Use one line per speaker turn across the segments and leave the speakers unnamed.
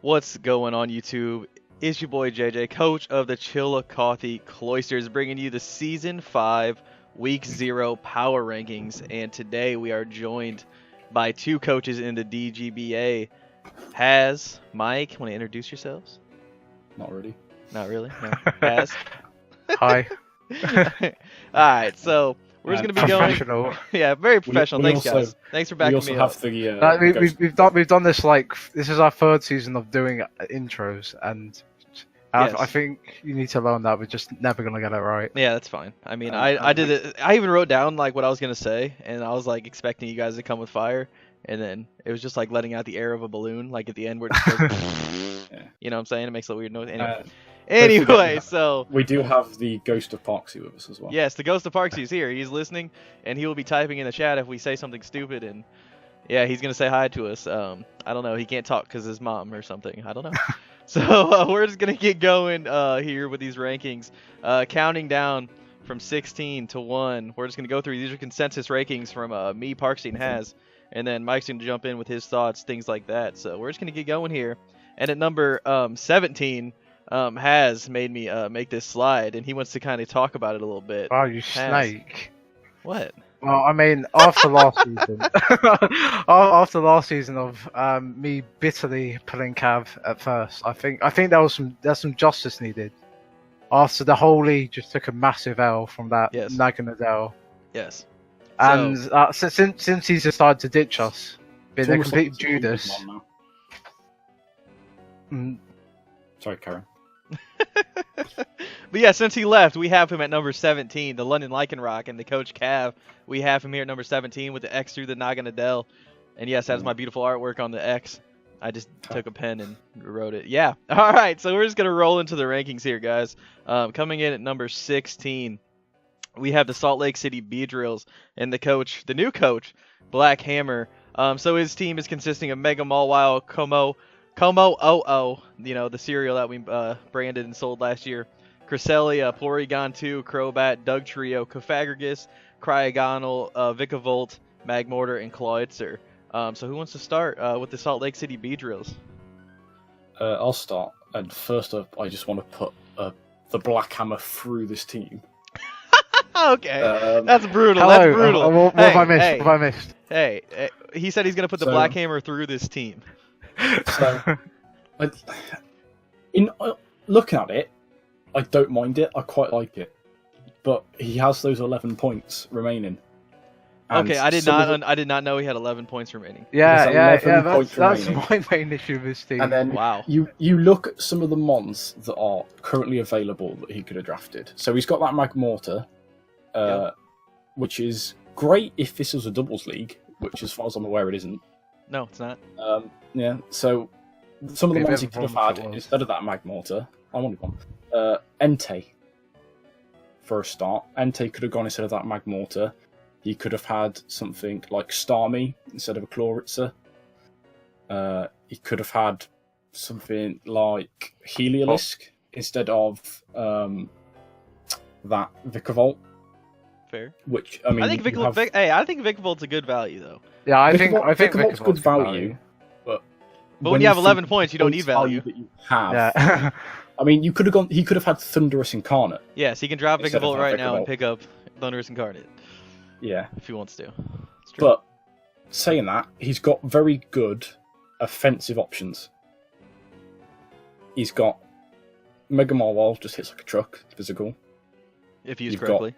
What's going on YouTube? It's your boy JJ, coach of the Chillicothe Cloisters, bringing you the Season 5, Week 0 Power Rankings. And today we are joined by two coaches in the DGBA. HAZ, Mike, want to introduce yourselves?
Not really.
Not really? No. HAZ?
Hi.
Alright, so we're just going to be going...
Professional.
Yeah, very professional.
We
Thanks,
also-
guys. Thanks for backing
We also
me
have
up.
the
We've done this this is our third season of doing intros, and
Yes.
I think you need to learn that we're just never gonna get it right.
Yeah, that's fine. I mean, I did it. I even wrote down like what I was gonna say, and I was like expecting you guys to come with fire, and then it was just like letting out the air of a balloon, like at the end where it just goes,
Yeah.
you know what I'm saying? It makes a weird noise. Anyway,
Don't
anyway,
forget that.
so
We do have the Ghost of Parksy with us as well.
yes, the Ghost of Parksy's here. He's listening, and he will be typing in the chat if we say something stupid, and yeah, he's gonna say hi to us. I don't know. He can't talk because his mom or something. I don't know. So we're just gonna get going here with these rankings, counting down from 16 to 1. We're just gonna go through these are consensus rankings from me, Parksy, and HAZ, and then Mike's gonna jump in with his thoughts, things like that. So we're just gonna get going here. And at number 17, HAZ made me make this slide, and he wants to kind of talk about it a little bit.
Wow, you
HAZ.
snake.
What?
Well, I mean, after last season, after last season of me bitterly pulling Cav at first, I think there's some justice needed. After the whole league just took a massive L from that
Yes.
Naganadel,
Yes.
and since he's decided to ditch us, been
It's
a
almost
complete
like it's all
Judas.
Pokemon now.
Mm,
Sorry, Karen.
But yeah, since he left, we have him at number 17, the London Lycanroc, and the coach Cav. We have him here at number 17 with the X through the Naganadel. And yes, that's my beautiful artwork on the X. I just took a pen and wrote it. Yeah. All right, so we're just going to roll into the rankings here, guys. Coming in at number 16, we have the Salt Lake City Beedrills and the new coach, Black Hammer. So his team is consisting of Mega Mawile, Como OO, the cereal that we branded and sold last year, Cresselia, Porygon 2, Crobat, Dugtrio, Cofagrigus, Cryogonal, Vikavolt, Magmortar, and Clawitzer. So who wants to start with the Salt Lake City Beedrills?
I'll start. And first up, I just want to put the Black Hammer through this team.
Okay, that's brutal.
Hello.
That's brutal.
What have I missed? What have I missed?
Hey, he said he's gonna put the
So-
Black Hammer through this team.
So, in looking at it, I don't mind it. I quite like it, but he has those 11 points remaining. And
Okay, I did
some of
not know he had 11 points remaining.
Yeah,
There's
yeah.
11
That's
points remaining.
my main issue with this team.
And then
Wow.
you look at some of the mons that are currently available that he could have drafted. So he's got that Magmortar, which is great if this was a doubles league, which as far as I'm aware it isn't.
No, it's not.
Yeah, so some of the
Maybe
ones he
every
could have
problem
had
it was.
instead of that Magmortar, I wanted one. Entei, for a start. Entei could have gone instead of that Magmortar. He could have had something like Starmie instead of a Clawitzer. He could have had something like Heliolisk instead of that Vikavolt,
Fair.
which, I mean...
I think Vikavolt's a good value though.
Yeah, I think
Vikavolt's good
Vikavolt's
value, but
when you have 11
think
points, you don't need
points
value.
that you have.
Yeah.
I mean, he could have had Thunderous Incarnate.
Yes, he can drop
Instead of
Vikavolt
that
right now and
Vikavolt.
pick up Thunderous Incarnate
Yeah,
if he wants to. It's true.
but saying that, he's got very good offensive options. He's got Mega Mawile, just hits like a truck, physical.
if used
you've got-
correctly.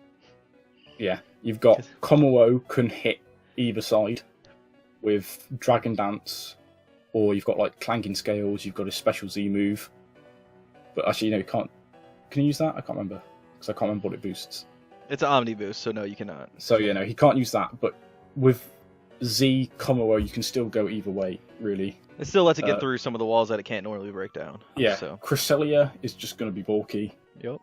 Yeah, you've got Komodo can hit either side with Dragon Dance, or you've got like Clanging Scales. You've got a special Z move, but actually, you can't. Can you use that? I can't remember because I can't remember what it boosts.
It's an Omni boost, so no, you cannot.
So yeah, no, he can't use that. But with Z Komodo, you can still go either way, really.
It still lets it get through some of the walls that it can't normally break down.
Yeah,
So,
Cresselia is just going to be bulky.
yep.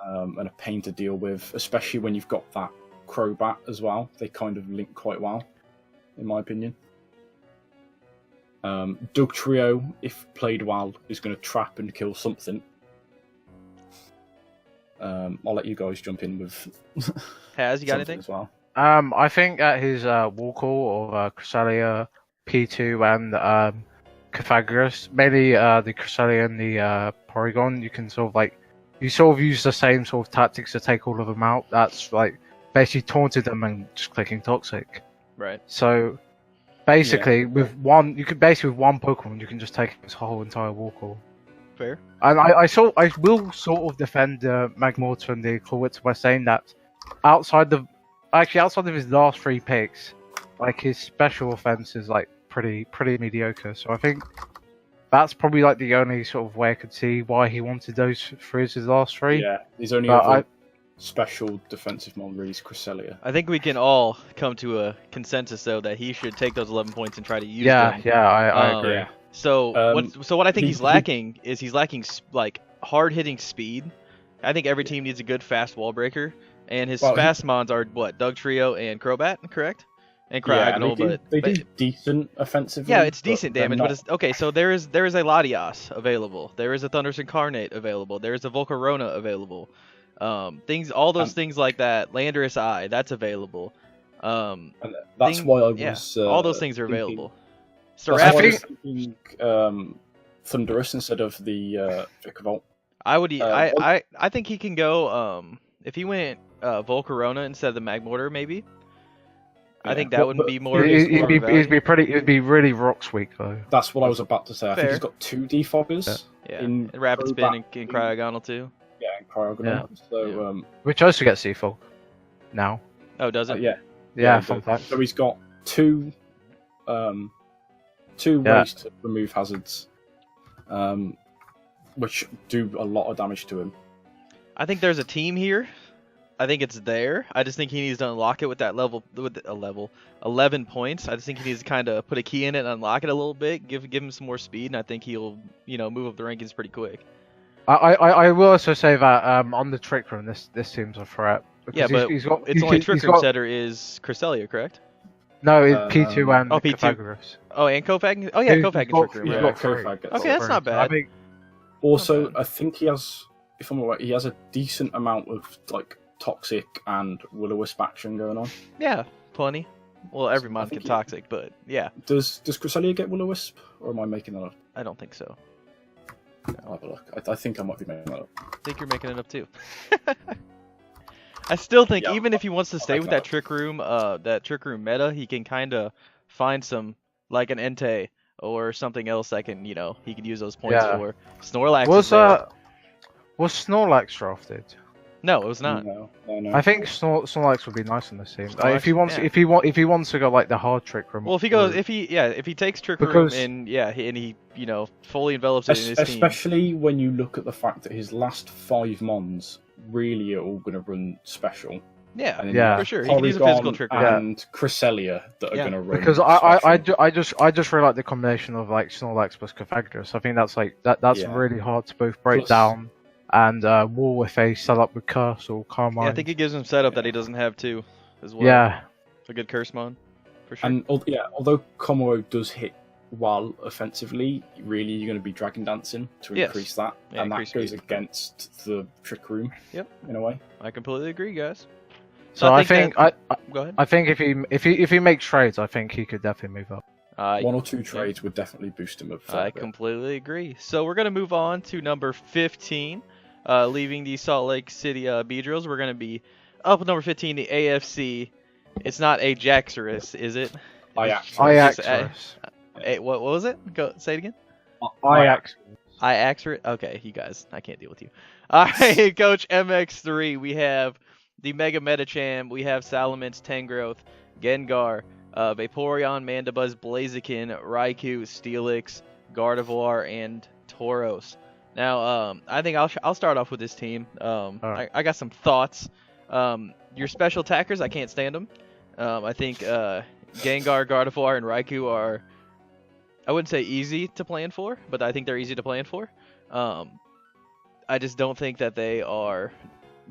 And a pain to deal with, especially when you've got that Crobat as well. They kind of link quite well, in my opinion. Dugtrio, if played well, is going to trap and kill something. I'll let you guys jump in with
HAZ, you got
something
anything?
as well.
I think at his wall call of Cresselia, P2, and Pythagoras, mainly the Cresselia and the Porygon. You can sort of use the same sort of tactics to take all of them out. That's like basically taunted them and just clicking Toxic.
Right.
So basically, with one Pokemon, you can just take his whole entire Walkall.
Fair.
And I will sort of defend Magmortar and the Clawitzer by saying that outside of his last 3 picks, like his special offense is like pretty mediocre. So I think that's probably like the only sort of way I could see why he wanted those for his last 3.
Yeah, his only other special defensive mon really is Cresselia.
I think we can all come to a consensus though that he should take those 11 points and try to use
Yeah,
them.
yeah, I agree.
Yeah.
So what I think he's
he-
lacking is like hard hitting speed. I think every team needs a good fast wall breaker, and his
Well,
fast mons are what, Doug Trio and Crobat, correct? And
Yeah,
Cryogonal,
they do decent offensively.
yeah, it's
but
decent
they're
damage,
not-
but it's okay. So there is a Latias available. There is a Thundurus Incarnate available. There is a Volcarona available. All those things like that. Landorus Eye, that's available.
and that's why I was.
all those things are
thinking-
available.
That's why I
Staraptor,
was thinking Thundurus instead of the Vikavolt.
I would.
well-
I think he can go. If he went Volcarona instead of the Magmortar, maybe. I
Yeah,
think that
but-
would
but
be more.
It'd
more value.
be really Rocks weak though.
That's what I was about to say. I think
Fair.
he's got 2 defoggers.
Yeah,
in
and Rapid Spin
Crobat
and Cryogonal too.
Yeah, and Cryogonal. So
Which also gets Seafog now.
Oh, does it?
yeah.
Yeah,
Yeah,
fun
but-
fact.
So he's got two
Yeah.
ways to remove hazards, which do a lot of damage to him.
I think there's a team here. I think it's there. I just think he needs to unlock it with that level, 11 points. I just think he needs to kind of put a key in it and unlock it a little bit, give him some more speed, and I think he'll, move up the rankings pretty quick.
I will also say that on the Trick Room, this seems a threat.
Yeah,
because
but
he's got,
It's only Trick Room setter is Cresselia, correct?
No, P2 and
P2.
Pythagoras.
Oh, and Kofag? Oh, yeah,
He's
Kofag
got-
and Trick Room.
he's
Right?
got
Kofag
three.
gets
Okay, that's not bad.
I think
Also,
Okay.
I think he has, if I'm right, he has a decent amount of like Toxic and Will-O-Wisp action going on.
Yeah, plenty. Well, every mon
think
can
he-
Toxic, but yeah,
Does Cresselia get Will-O-Wisp, or am I making that up?
I don't think so.
I'll have a look. I think I might be making that up.
I think you're making it up too. I still think
Yeah,
even if he wants to stay
make
with
that
that trick room meta, he can kind of find some like an Entei or something else that can, he could use those points
Yeah.
for. Snorlax
was
is there.
was Snorlax drafted?
No, it was not.
No.
I think Snorlax would be nice on this team.
Snorlax,
If he wants,
yeah.
if he wants to go like the hard Trick Room.
Well, if he goes,
route.
if he takes trick room
Because-
and he fully envelops it in his team.
Especially when you look at the fact that his last 5 mons really are all going to run special.
Yeah,
And then
Yeah.
you have
for sure. He can use a physical
Porygon
trick room.
and Cresselia that are
Yeah.
going to run
Because
special.
I just really like the combination of like Snorlax plus Pythagoras. I think that's that's
Yeah.
really hard to both break
Plus-
down and wall if they set up with Curse or Carmine.
Yeah, I think it gives him setup that he doesn't have too, as well.
Yeah,
A good curse mon, for sure.
And although Komuro does hit well offensively, really you're going to be Dragon Dancing to
Yes.
increase that,
Yeah,
and that
increase
goes
speed.
against the Trick Room.
Yep.
In a way.
I completely agree, guys.
so I think
Go ahead.
I think if he makes trades, I think he could definitely move up.
1 or 2 trades would definitely boost him up.
I
further.
completely agree. So we're going to move on to number 15. Leaving the Salt Lake City Beedrills, we're going to be up at number 15, the AFC. It's not Ajaxorus, is it?
Ajax.
Ajaxorus.
What was it? Go say it again.
Ajax.
Ajaxorus. Okay, you guys, I can't deal with you. All right, Coach MX3. We have the Mega Metacham. We have Salamence, Tangrowth, Gengar, Vaporeon, Mandibuzz, Blaziken, Raikou, Steelix, Gardevoir, and Tauros. Now, I think I'll start off with this team.
Alright.
I got some thoughts. Your special attackers, I can't stand them. I think Gengar, Gardevoir, and Raikou are, I wouldn't say easy to plan for, but I think they're easy to plan for. I just don't think that they are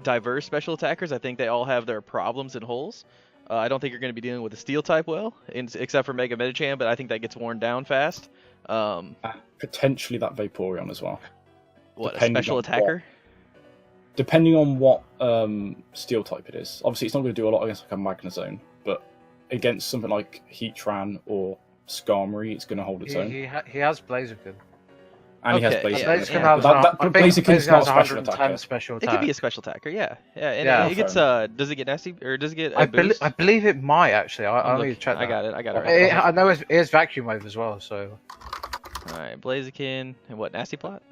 diverse special attackers. I think they all have their problems and holes. I don't think you're going to be dealing with the steel type well, except for Mega Metacham, but I think that gets worn down fast.
Potentially that Vaporeon as well.
What, a
Depending
special
on
attacker?
Depending on what steel type it is. Obviously, it's not going to do a lot against like a Magnezone, but against something like Heatran or Skarmory, it's going to hold its own.
He has Blaziken.
And he has
Okay,
Blaziken.
Blaziken
yeah.
has
Blaziken's not a special
110
attacker.
special
It
attack.
could be a special attacker, yeah. And
Yeah.
it gets does it get nasty or does it get a boost?
I believe it might actually.
I'm
I'll need
looking-
to check that.
I got it right now.
I know it is Vacuum Wave as well, so.
Alright, Blaziken and what, Nasty Plot?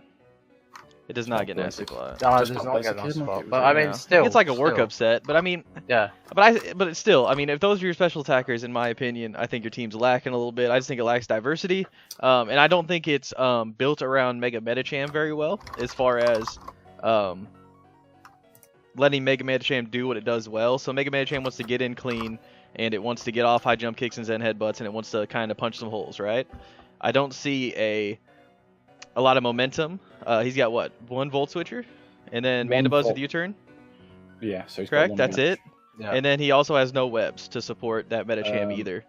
It does not
not
get Nasty
Blaziken.
Plot.
No, it
Just
does
not
not get
Blaziken,
nice
like
spot.
it
But
was
I mean,
No.
still.
It's like a
still.
workup set, but I mean,
Yeah.
but it's still, I mean, if those are your special attackers, in my opinion, I think your team's lacking a little bit. I just think it lacks diversity, and I don't think it's built around Mega Medicham very well, as far as letting Mega Medicham do what it does well. So Mega Medicham wants to get in clean, and it wants to get off high jump kicks and Zen headbutts, and it wants to kind of punch some holes, right? I don't see a lot of momentum. He's got what, one Volt Switcher, and then
One
Mandibuzz
Volt.
with U-turn,
Yeah, so he's got
correct?
one
That's
Volt.
it.
Yeah.
And then he also has no webs to support that Medicham either.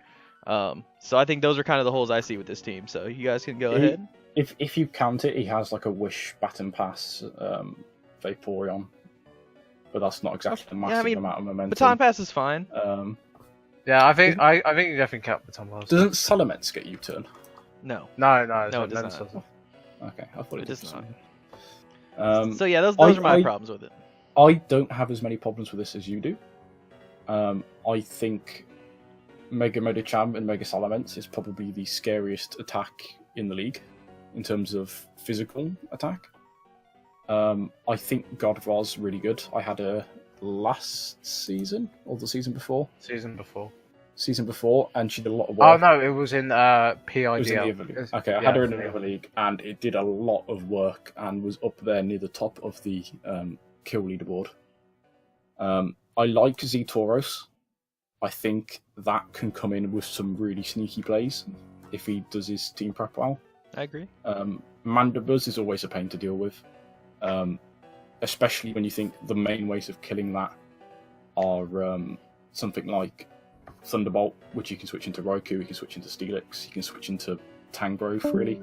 So I think those are kind of the holes I see with this team. So you guys can go ahead.
If you count it, he has like a Wish, Baton Pass, Vaporeon. But that's not exactly a massive amount of momentum.
Baton Pass is fine.
Yeah, I think you definitely count Baton Pass.
Doesn't Salamence get U-turn?
No,
No,
it does not.
doesn't.
Okay, I thought
It does
did.
not. So yeah, those are my problems with it.
I don't have as many problems with this as you do. I think Mega Medicham and Mega Salamence is probably the scariest attack in the league in terms of physical attack. I think Gardevoir's really good. I had her last season or the season before. Season before, and she did a lot of work.
Oh no, it was in PIDL.
It was in the other league. Okay, I had her in another league, and it did a lot of work and was up there near the top of the kill leaderboard. I like Z-Tauros. I think that can come in with some really sneaky plays if he does his team prep well.
I agree.
Mandibuzz is always a pain to deal with, especially when you think the main ways of killing that are something like Thunderbolt, which you can switch into Raikou, you can switch into Steelix, you can switch into Tangrowth, really.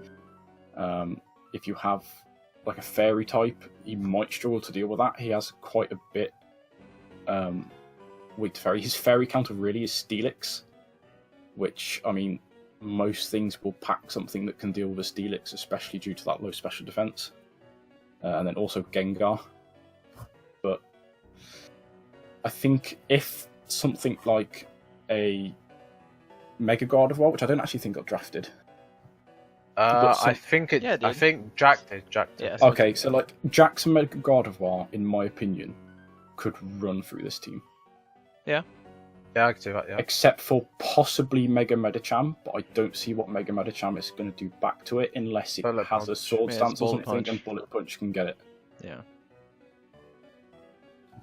If you have like a Fairy type, he might struggle to deal with that. He has quite a bit weak to Fairy. His Fairy counter really is Steelix, which, I mean, most things will pack something that can deal with a Steelix, especially due to that low special defense. And then also Gengar. But I think if something like a Mega Gardevoir, which I don't actually think got drafted.
I think it.
Yeah, it
I
did.
think Jack did.
Yeah.
Okay, so like Jackson Mega Gardevoir, in my opinion, could run through this team.
Yeah, I can do that. Yeah.
Except for possibly Mega Medicham, but I don't see what Mega Medicham is going to do back to it unless it
Bullet
has a
Punch.
Sword
Yeah,
Stance
it's
or
Bullet
something,
Punch.
and Bullet Punch can get it.
Yeah.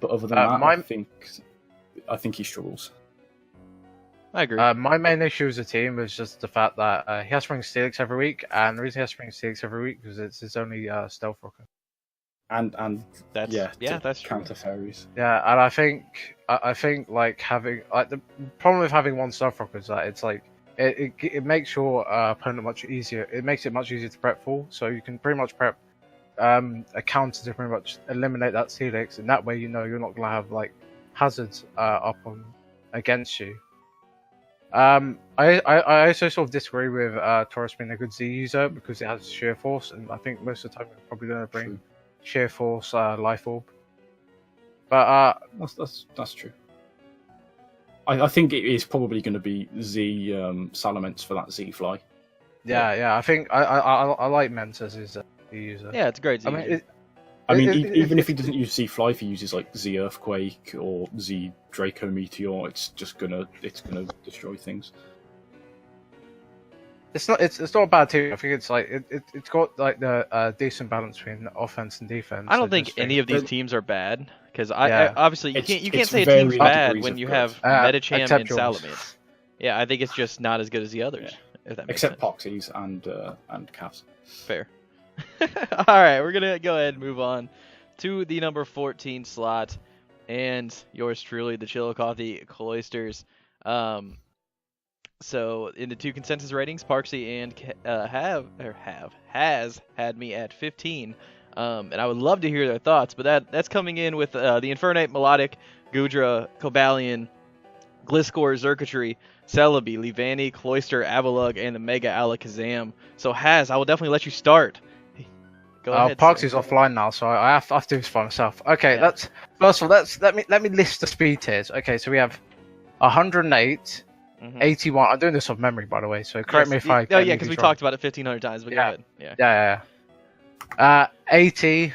But other than that, I think he struggles.
I agree.
My main issue as a team is just the fact that he has to bring Steelix every week, and the reason he has to bring Steelix every week is it's his only Stealth Rocker.
And
That's
to
that's true.
counter fairies.
Yeah, and I think like having like the problem with having one Stealth Rocker is that it's like it makes your opponent much easier. It makes it much easier to prep for, so you can pretty much prep a counter to pretty much eliminate that Steelix, and that way you know you're not gonna have like hazards up on against you. I also sort of disagree with Taurus being a good Z user because it has Sheer Force, and I think most of the time we're probably going to bring Sheer Force Life Orb. But
That's true. I think it is probably going to be Z Salamence for that Z Fly.
yeah, I think I like Ment as his user.
Yeah, it's a great.
I mean, even if he doesn't use Z Fly, if he uses like Z Earthquake or Z Draco Meteor, it's gonna destroy things.
It's not a bad team. I think it's like it's got like the decent balance between offense and defense.
I don't think any of these teams are bad because
Yeah.
obviously you can't
it's
say a
very
team's
low
bad
degrees
when
of
you
good.
have Medicham
Except
and
yours.
Salamence. Yeah, I think it's just not as good as the others. If that makes
Except
sense.
Poxies and Cavs.
Fair. All right, we're gonna go ahead and move on to the number 14 slot, and yours truly, the Chillicothe Cloisters. So in the two consensus ratings, Parksy and has had me at 15, and I would love to hear their thoughts. But that's coming in with the Infernate, Melodic, Goodra, Cobalion, Gliscor, Zerkatry, Celebi, Levani, Cloyster, Avalug, and the Mega Alakazam. So HAZ, I will definitely let you start. Go ahead.
Parksy's offline now, so I have to do this by myself. Okay,
Yeah.
first of all, let me list the speed tiers. Okay, so we have 108, 81. I'm doing this off memory, by the way, so correct me if I.
Oh yeah, because we talked about it 1,500 times. But go ahead.
Yeah. 80,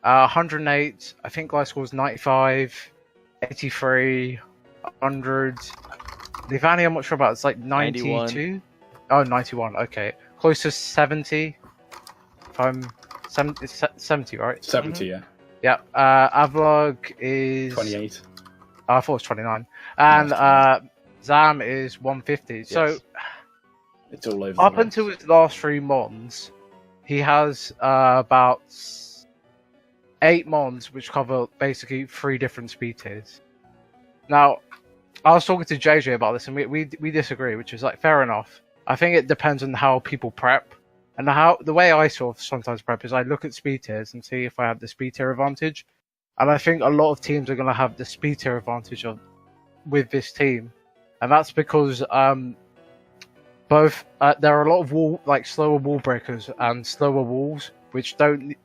108. I think Gliscor was 95, 83, 100. Levani, I'm not sure about. It's like 92.
91.
Oh, 91. Okay, closest 70. If I'm 70, right?
70, yeah.
Yeah. Avalog is
28.
I thought it was 29. And Zam is 150.
Yes.
So
It's all over.
up until his last 3 mons, he has about 8 mons which cover basically 3 different speed tiers. Now, I was talking to JJ about this, and we disagree, which is like fair enough. I think it depends on how people prep, and the way I sort of sometimes prep is I look at speed tiers and see if I have the speed tier advantage, and I think a lot of teams are going to have the speed tier advantage with this team, and that's because there are a lot of slower wall breakers and slower walls which don't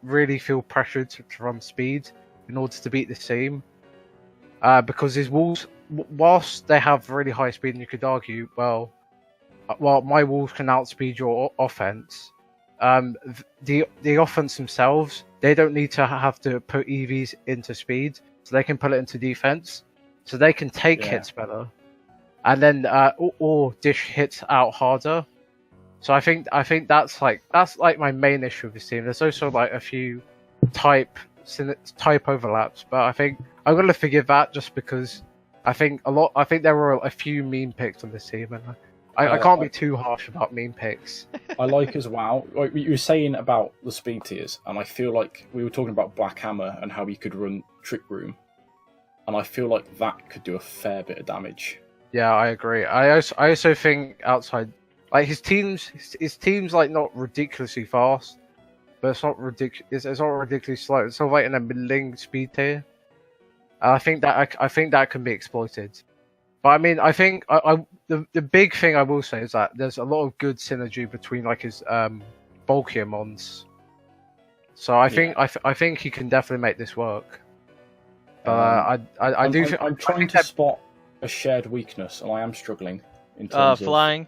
really feel pressured to run speed in order to beat this team. Because his walls, whilst they have really high speed, and you could argue, well, my walls can outspeed your offense. The offense themselves, they don't need to have to put EVs into speed, so they can put it into defense, so they can take hits better, and then or dish hits out harder. So I think that's my main issue with this team. There's also like a few type overlaps, but I think I'm gonna forgive that just because I think there were a few meme picks on this team, and I can't be too harsh about meme picks.
I like as well, like you were saying about the speed tiers, and I feel like we were talking about Black Hammer and how he could run Trick Room, and I feel like that could do a fair bit of damage.
Yeah, I agree. I also think outside, like his team's like not ridiculously fast, but it's not ridiculous. It's not ridiculously slow. It's sort of like in a middling speed tier. I think that can be exploited. But I mean, I think the big thing I will say is that there's a lot of good synergy between like his bulkier mons. So I think he can definitely make this work. But I'm
trying to spot a shared weakness, and I am struggling in terms of
flying.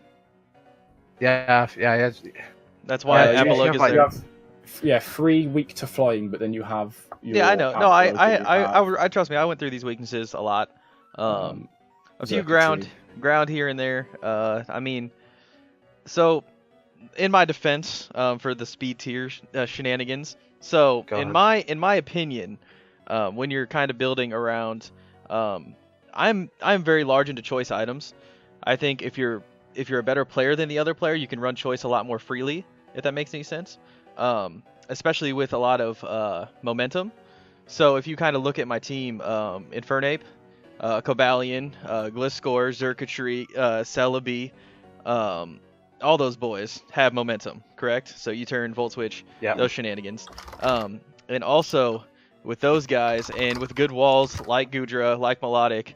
Yeah.
That's why Avalug is there.
You have 3 weak to flying, but then you have.
I know. No, I trust me. I went through these weaknesses a lot. A few ground here and there. I mean, so in my defense, for the speed tier shenanigans. So in my opinion, when you're kind of building around, I'm very large into choice items. I think if you're a better player than the other player, you can run choice a lot more freely, if that makes any sense. Especially with a lot of momentum. So if you kind of look at my team, Infernape, Cobalion, Gliscor, Zerkatry, Celebi, all those boys have momentum, correct? So you turn Volt Switch, those shenanigans. And also with those guys, and with good walls like Goodra, like Melodic,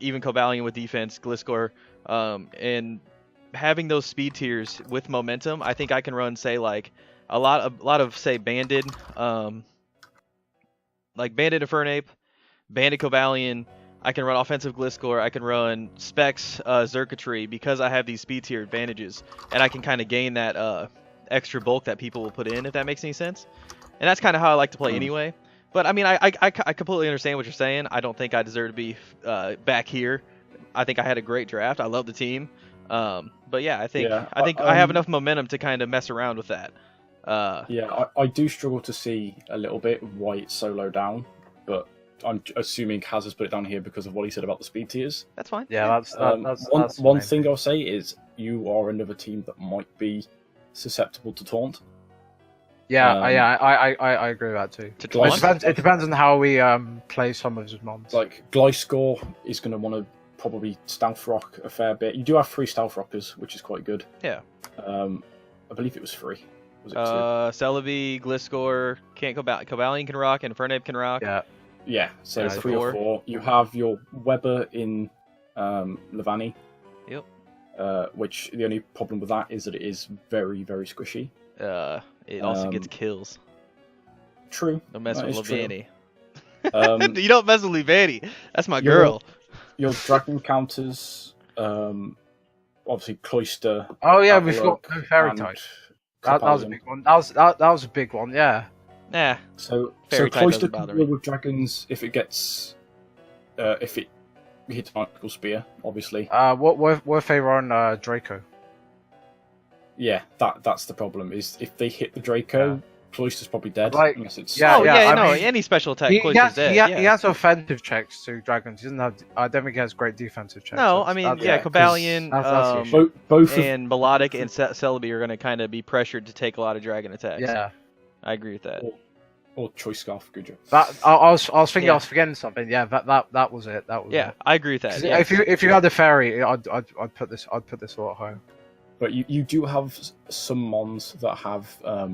even Cobalion with defense, Gliscor, and having those speed tiers with momentum, I think I can run, say, like a lot of say Banded, like Banded Infernape, Banded Cobalion. I can run offensive Gliscor, I can run Specs Zerkatry, because I have these speed tier advantages, and I can kind of gain that extra bulk that people will put in, if that makes any sense. And that's kind of how I like to play anyway. But I mean, I completely understand what you're saying. I don't think I deserve to be back here. I think I had a great draft. I love the team. But yeah, I think I have enough momentum to kind of mess around with that.
I do struggle to see a little bit why it's so low down, but I'm assuming Kaz has put it down here because of what he said about the speed tiers.
That's fine.
Yeah, that's
one thing I'll say is you are another team that might be susceptible to taunt.
Yeah, I agree with that too. It depends on how we play some of his mons.
Like Gliscor is going to want to probably Stealth Rock a fair bit. You do have 3 Stealth Rockers, which is quite good.
Yeah.
I believe it was 3. Was it 2?
Celebi, Gliscor, Cobalion can rock, and Infernape can rock.
Yeah. So 3 or 4. You have your Weber in Levani.
Yep.
Which the only problem with that is that it is very, very squishy.
It also gets kills.
True.
Don't mess with Levani.
You
You don't mess with Levani. That's my girl.
Your dragon counters, obviously Cloister.
Oh yeah, we've got
Apolog,
no fairy
and
type. That was a
Capalion.
big one. That was a big one. Yeah.
Nah.
So
Fairy type
Cloister
doesn't
can
bother
deal
me.
with dragons if it gets, if it hits Magical Spear, obviously.
We're favor on Draco.
Yeah, that's the problem. Is if they hit the Draco, Cloister's probably dead.
Like,
unless it's
yeah,
Oh
yeah,
yeah,
I
no,
mean,
any special attack
He
Cloister's dead.
he has offensive checks to dragons. He doesn't have. I don't think he has great defensive checks.
No,
That's-
I mean,
that's-
yeah,
'cause
Cobalion,
that's the issue.
both of
and Melodic and Celebi are going to kind of be pressured to take a lot of dragon attacks.
Yeah.
I agree with that.
or Choice Scarf, good job.
That I was thinking
Yeah.
I was forgetting something. Yeah, that was it. That was
Yeah,
it.
I agree with that.
'Cause
Yeah.
If you had the fairy, I'd put this a lot higher.
But you do have some mons that have a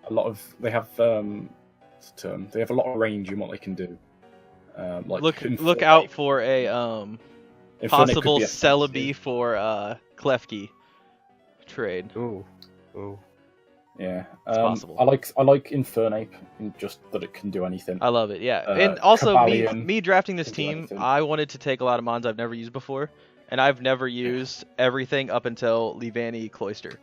lot of they have what's the term? They have a lot of range in what they can do. Like
Look out for a
Infernape could
possible
be offensive.
Celebi for Klefki trade.
Ooh.
Yeah,
It's possible.
I like Infernape, in just that it can do anything.
I love it. Yeah, and also
Cobalion
me drafting this
can do
team,
anything.
I wanted to take a lot of mons I've never used before, and I've never used everything up until Levani Cloister.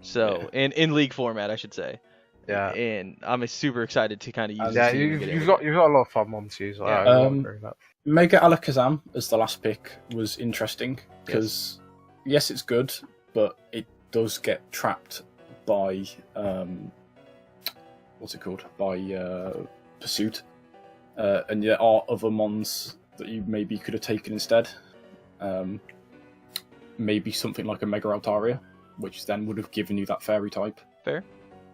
So in league format, I should say.
Yeah.
And I'm super excited to kind of use.
Yeah,
this team and get
you've
everything.
got a lot of fun ones to use.
Yeah.
I agree with that.
Mega Alakazam as the last pick was interesting because yes, it's good, but it does get trapped by what's it called? By Pursuit, and there are other mons that you maybe could have taken instead. Maybe something like a Mega Altaria, which then would have given you that fairy type.
Fair.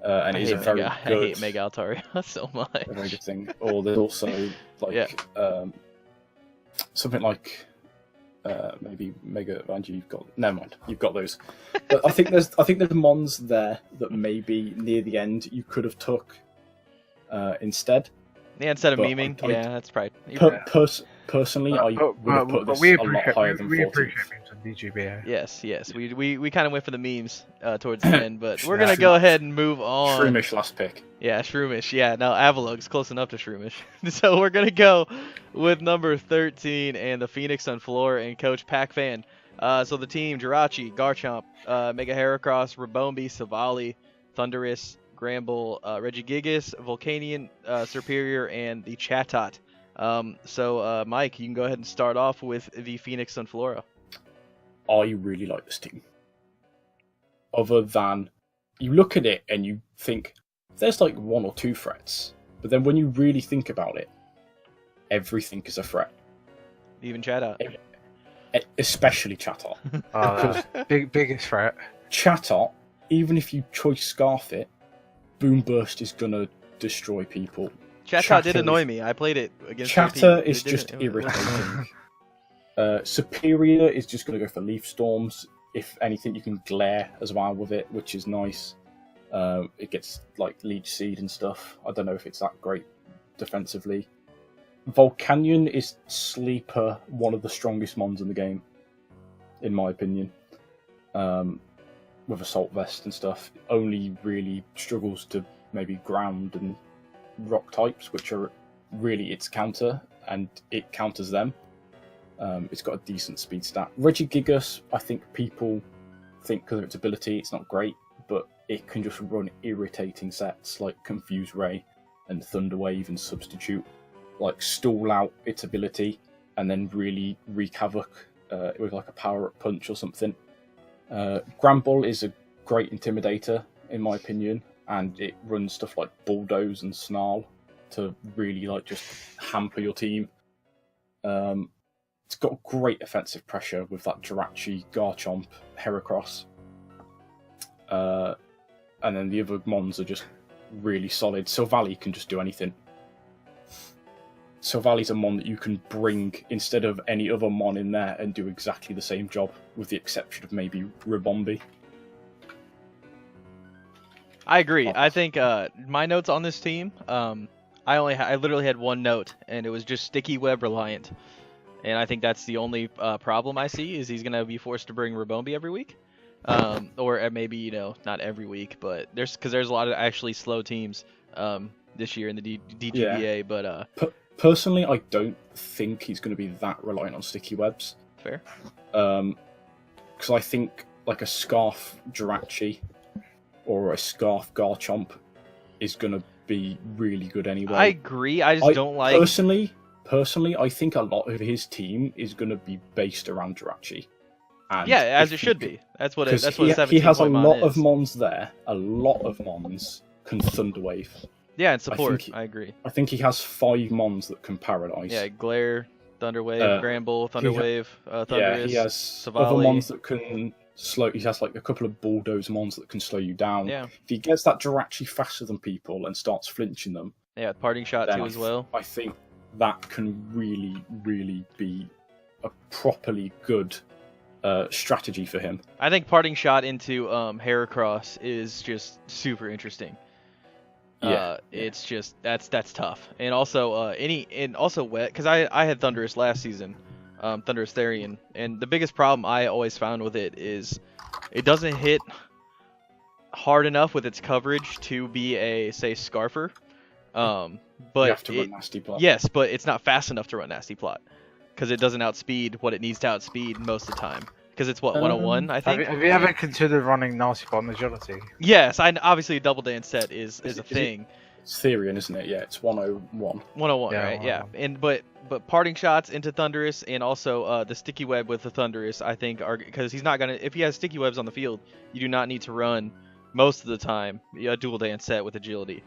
And
I
it is
hate
a very
Mega,
good,
I hate Mega Altaria so much.
a very good thing. Or there's also like something like maybe Mega Angie. You've got never mind. You've got those. But I think there's mons there that maybe near the end you could have took instead.
Yeah, instead of
But
memeing,
I-
yeah, that's probably.
Personally, I would have put this
we
a lot higher than
we
14th.
appreciate memes on DGBA.
Yes, we kind of went for the memes towards the end, but we're gonna go ahead and move on.
Shroomish last pick.
Yeah, Shroomish. Yeah, no, Avalug's close enough to Shroomish. So we're gonna go with number 13 and the Phoenix on floor and Coach Pac-Fan. So the team: Jirachi, Garchomp, Mega Heracross, Rabombi, Savali, Thundurus, Gramble, Regigigas, Volcanion, Superior, and the Chatot. So Mike, you can go ahead and start off with the Phoenix Sunflora.
I really like this team. Other than you look at it and you think there's like one or two threats, but then when you really think about it, everything is a threat.
Even Chatot.
Especially Chatot.
Biggest threat.
Chatot, even if you choice scarf it, Boom Burst is gonna destroy people.
Chatot did annoy me. I played it against
Chatter
JP.
is
It
just
didn't- it wasn't-
irritating. Superior is just going to go for Leaf Storms. If anything, you can glare as well with it, which is nice. It gets like Leech Seed and stuff. I don't know if it's that great defensively. Volcanion is sleeper, one of the strongest mons in the game, in my opinion. With Assault Vest and stuff, only really struggles to maybe ground and rock types, which are really its counter, and it counters them. It's got a decent speed stat. Regigigas, I think people think because of its ability it's not great, but it can just run irritating sets like Confuse Ray and Thunder Wave and Substitute, like stall out its ability and then really wreak havoc with like a power-up punch or something. Gramble is a great intimidator in my opinion, and it runs stuff like Bulldoze and Snarl to really like just hamper your team. It's got great offensive pressure with that Jirachi, Garchomp, Heracross. And then the other mons are just really solid. Silvally can just do anything. Silvally's a mon that you can bring instead of any other mon in there and do exactly the same job, with the exception of maybe Rabombi.
I agree. I think my notes on this team, I literally had one note, and it was just Sticky Web reliant. And I think that's the only problem I see is he's gonna be forced to bring Rabombi every week, or maybe not every week, but there's a lot of actually slow teams this year in the DGBA.
Yeah.
But
personally, I don't think he's going to be that reliant on sticky webs.
fair.
Because I think like a Scarf Jirachi or a Scarf Garchomp is going to be really good anyway.
I agree. I just don't like.
Personally, I think a lot of his team is going to be based around Jirachi. And
Yeah, as it should be. That's what. That's what.
He has a lot
is.
of Mons there. A lot of Mons can Thunder Wave.
Yeah, and support.
I
agree.
I think he has 5 Mons that can Paradise.
Yeah, Glare, Thunder Wave, Gramble, Thunder Wave, Thundurus,
Yeah, he has
Savali.
other Mons that can slow. He has like a couple of Bulldoze Mons that can slow you down.
Yeah.
If he gets that Jirachi faster than people and starts flinching them,
Yeah, Parting Shot
then
too as well.
I think that can really, really be a properly good strategy for him.
I think Parting Shot into Heracross is just super interesting.
Yeah,
It's just that's tough, and also also wet because I had Thundurus last season, Thundurus Therian, and the biggest problem I always found with it is it doesn't hit hard enough with its coverage to be a say Scarfer, but
you have to run Nasty Plot.
yes, but it's not fast enough to run Nasty Plot because it doesn't outspeed what it needs to outspeed most of the time. Because it's what 101, I think.
Have you ever considered running Nasty Plot on Agility?
Yes, obviously a double dance set is a thing.
It's Therian, isn't it? Yeah, it's 101.
101,
Yeah,
right?
101.
Yeah, and but Parting Shots into Thundurus and also the Sticky Web with the Thundurus, I think are because he's not gonna if he has Sticky Webs on the field, you do not need to run most of the time a dual dance set with agility.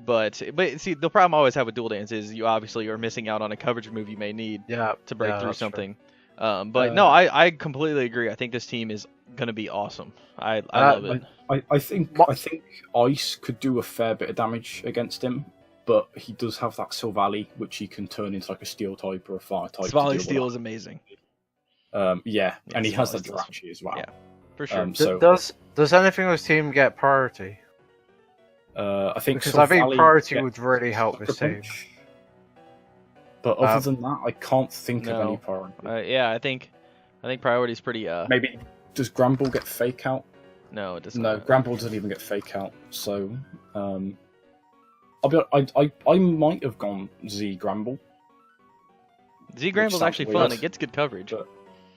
But see, the problem I always have with dual dance is you obviously are missing out on a coverage move you may need to break through
that's true.
something. But no, I completely agree. I think this team is gonna be awesome. I love it.
I think Ice could do a fair bit of damage against him, but he does have that Silvally, which he can turn into like a Steel type or a Fire type.
Savali Steel is amazing.
Yeah, and he has the
Savali Steel's
Jirachi as well.
Yeah, for sure.
So
Does anything on this team get priority?
I think
Because I think
Silvally
priority
gets
would really help this
Sucker
team.
Punch. But other than that, I can't think of
No.
any priority.
Yeah, I think priority is pretty.
Maybe does Gramble get Fake Out?
No, it doesn't.
No, Gramble doesn't even get Fake Out. So, I might have gone Z Gramble.
Z Gramble's
sounds
actually
weird.
fun. It gets good coverage.
But-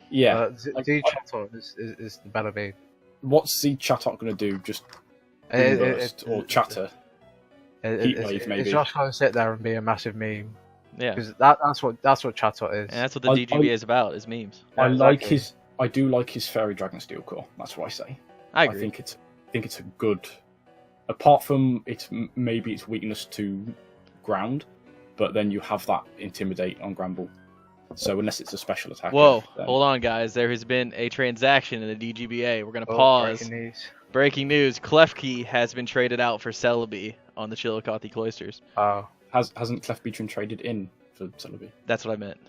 Yeah.
Z Chatot is the better beat.
What's Z Chatot going to do? Just Burst or Chatter? Heatwave, maybe.
It's just going to sit there and be a massive meme.
Yeah,
Because that's what Chatot is.
and that's what the DGBA is about, is memes.
I
Yeah,
like
exactly.
I do like his Fairy Dragon Steel Core. That's what I say.
I agree.
think it's a good. Apart from maybe its weakness to ground, but then you have that Intimidate on Gramble. So unless it's a special attack.
Whoa, hold on, guys. There has been a transaction in the DGBA. We're gonna pause.
breaking news.
Breaking news: Klefki has been traded out for Celebi on the Chillicothe Cloisters.
Oh.
Hasn't Clefby been traded in for Celebi?
That's what I meant.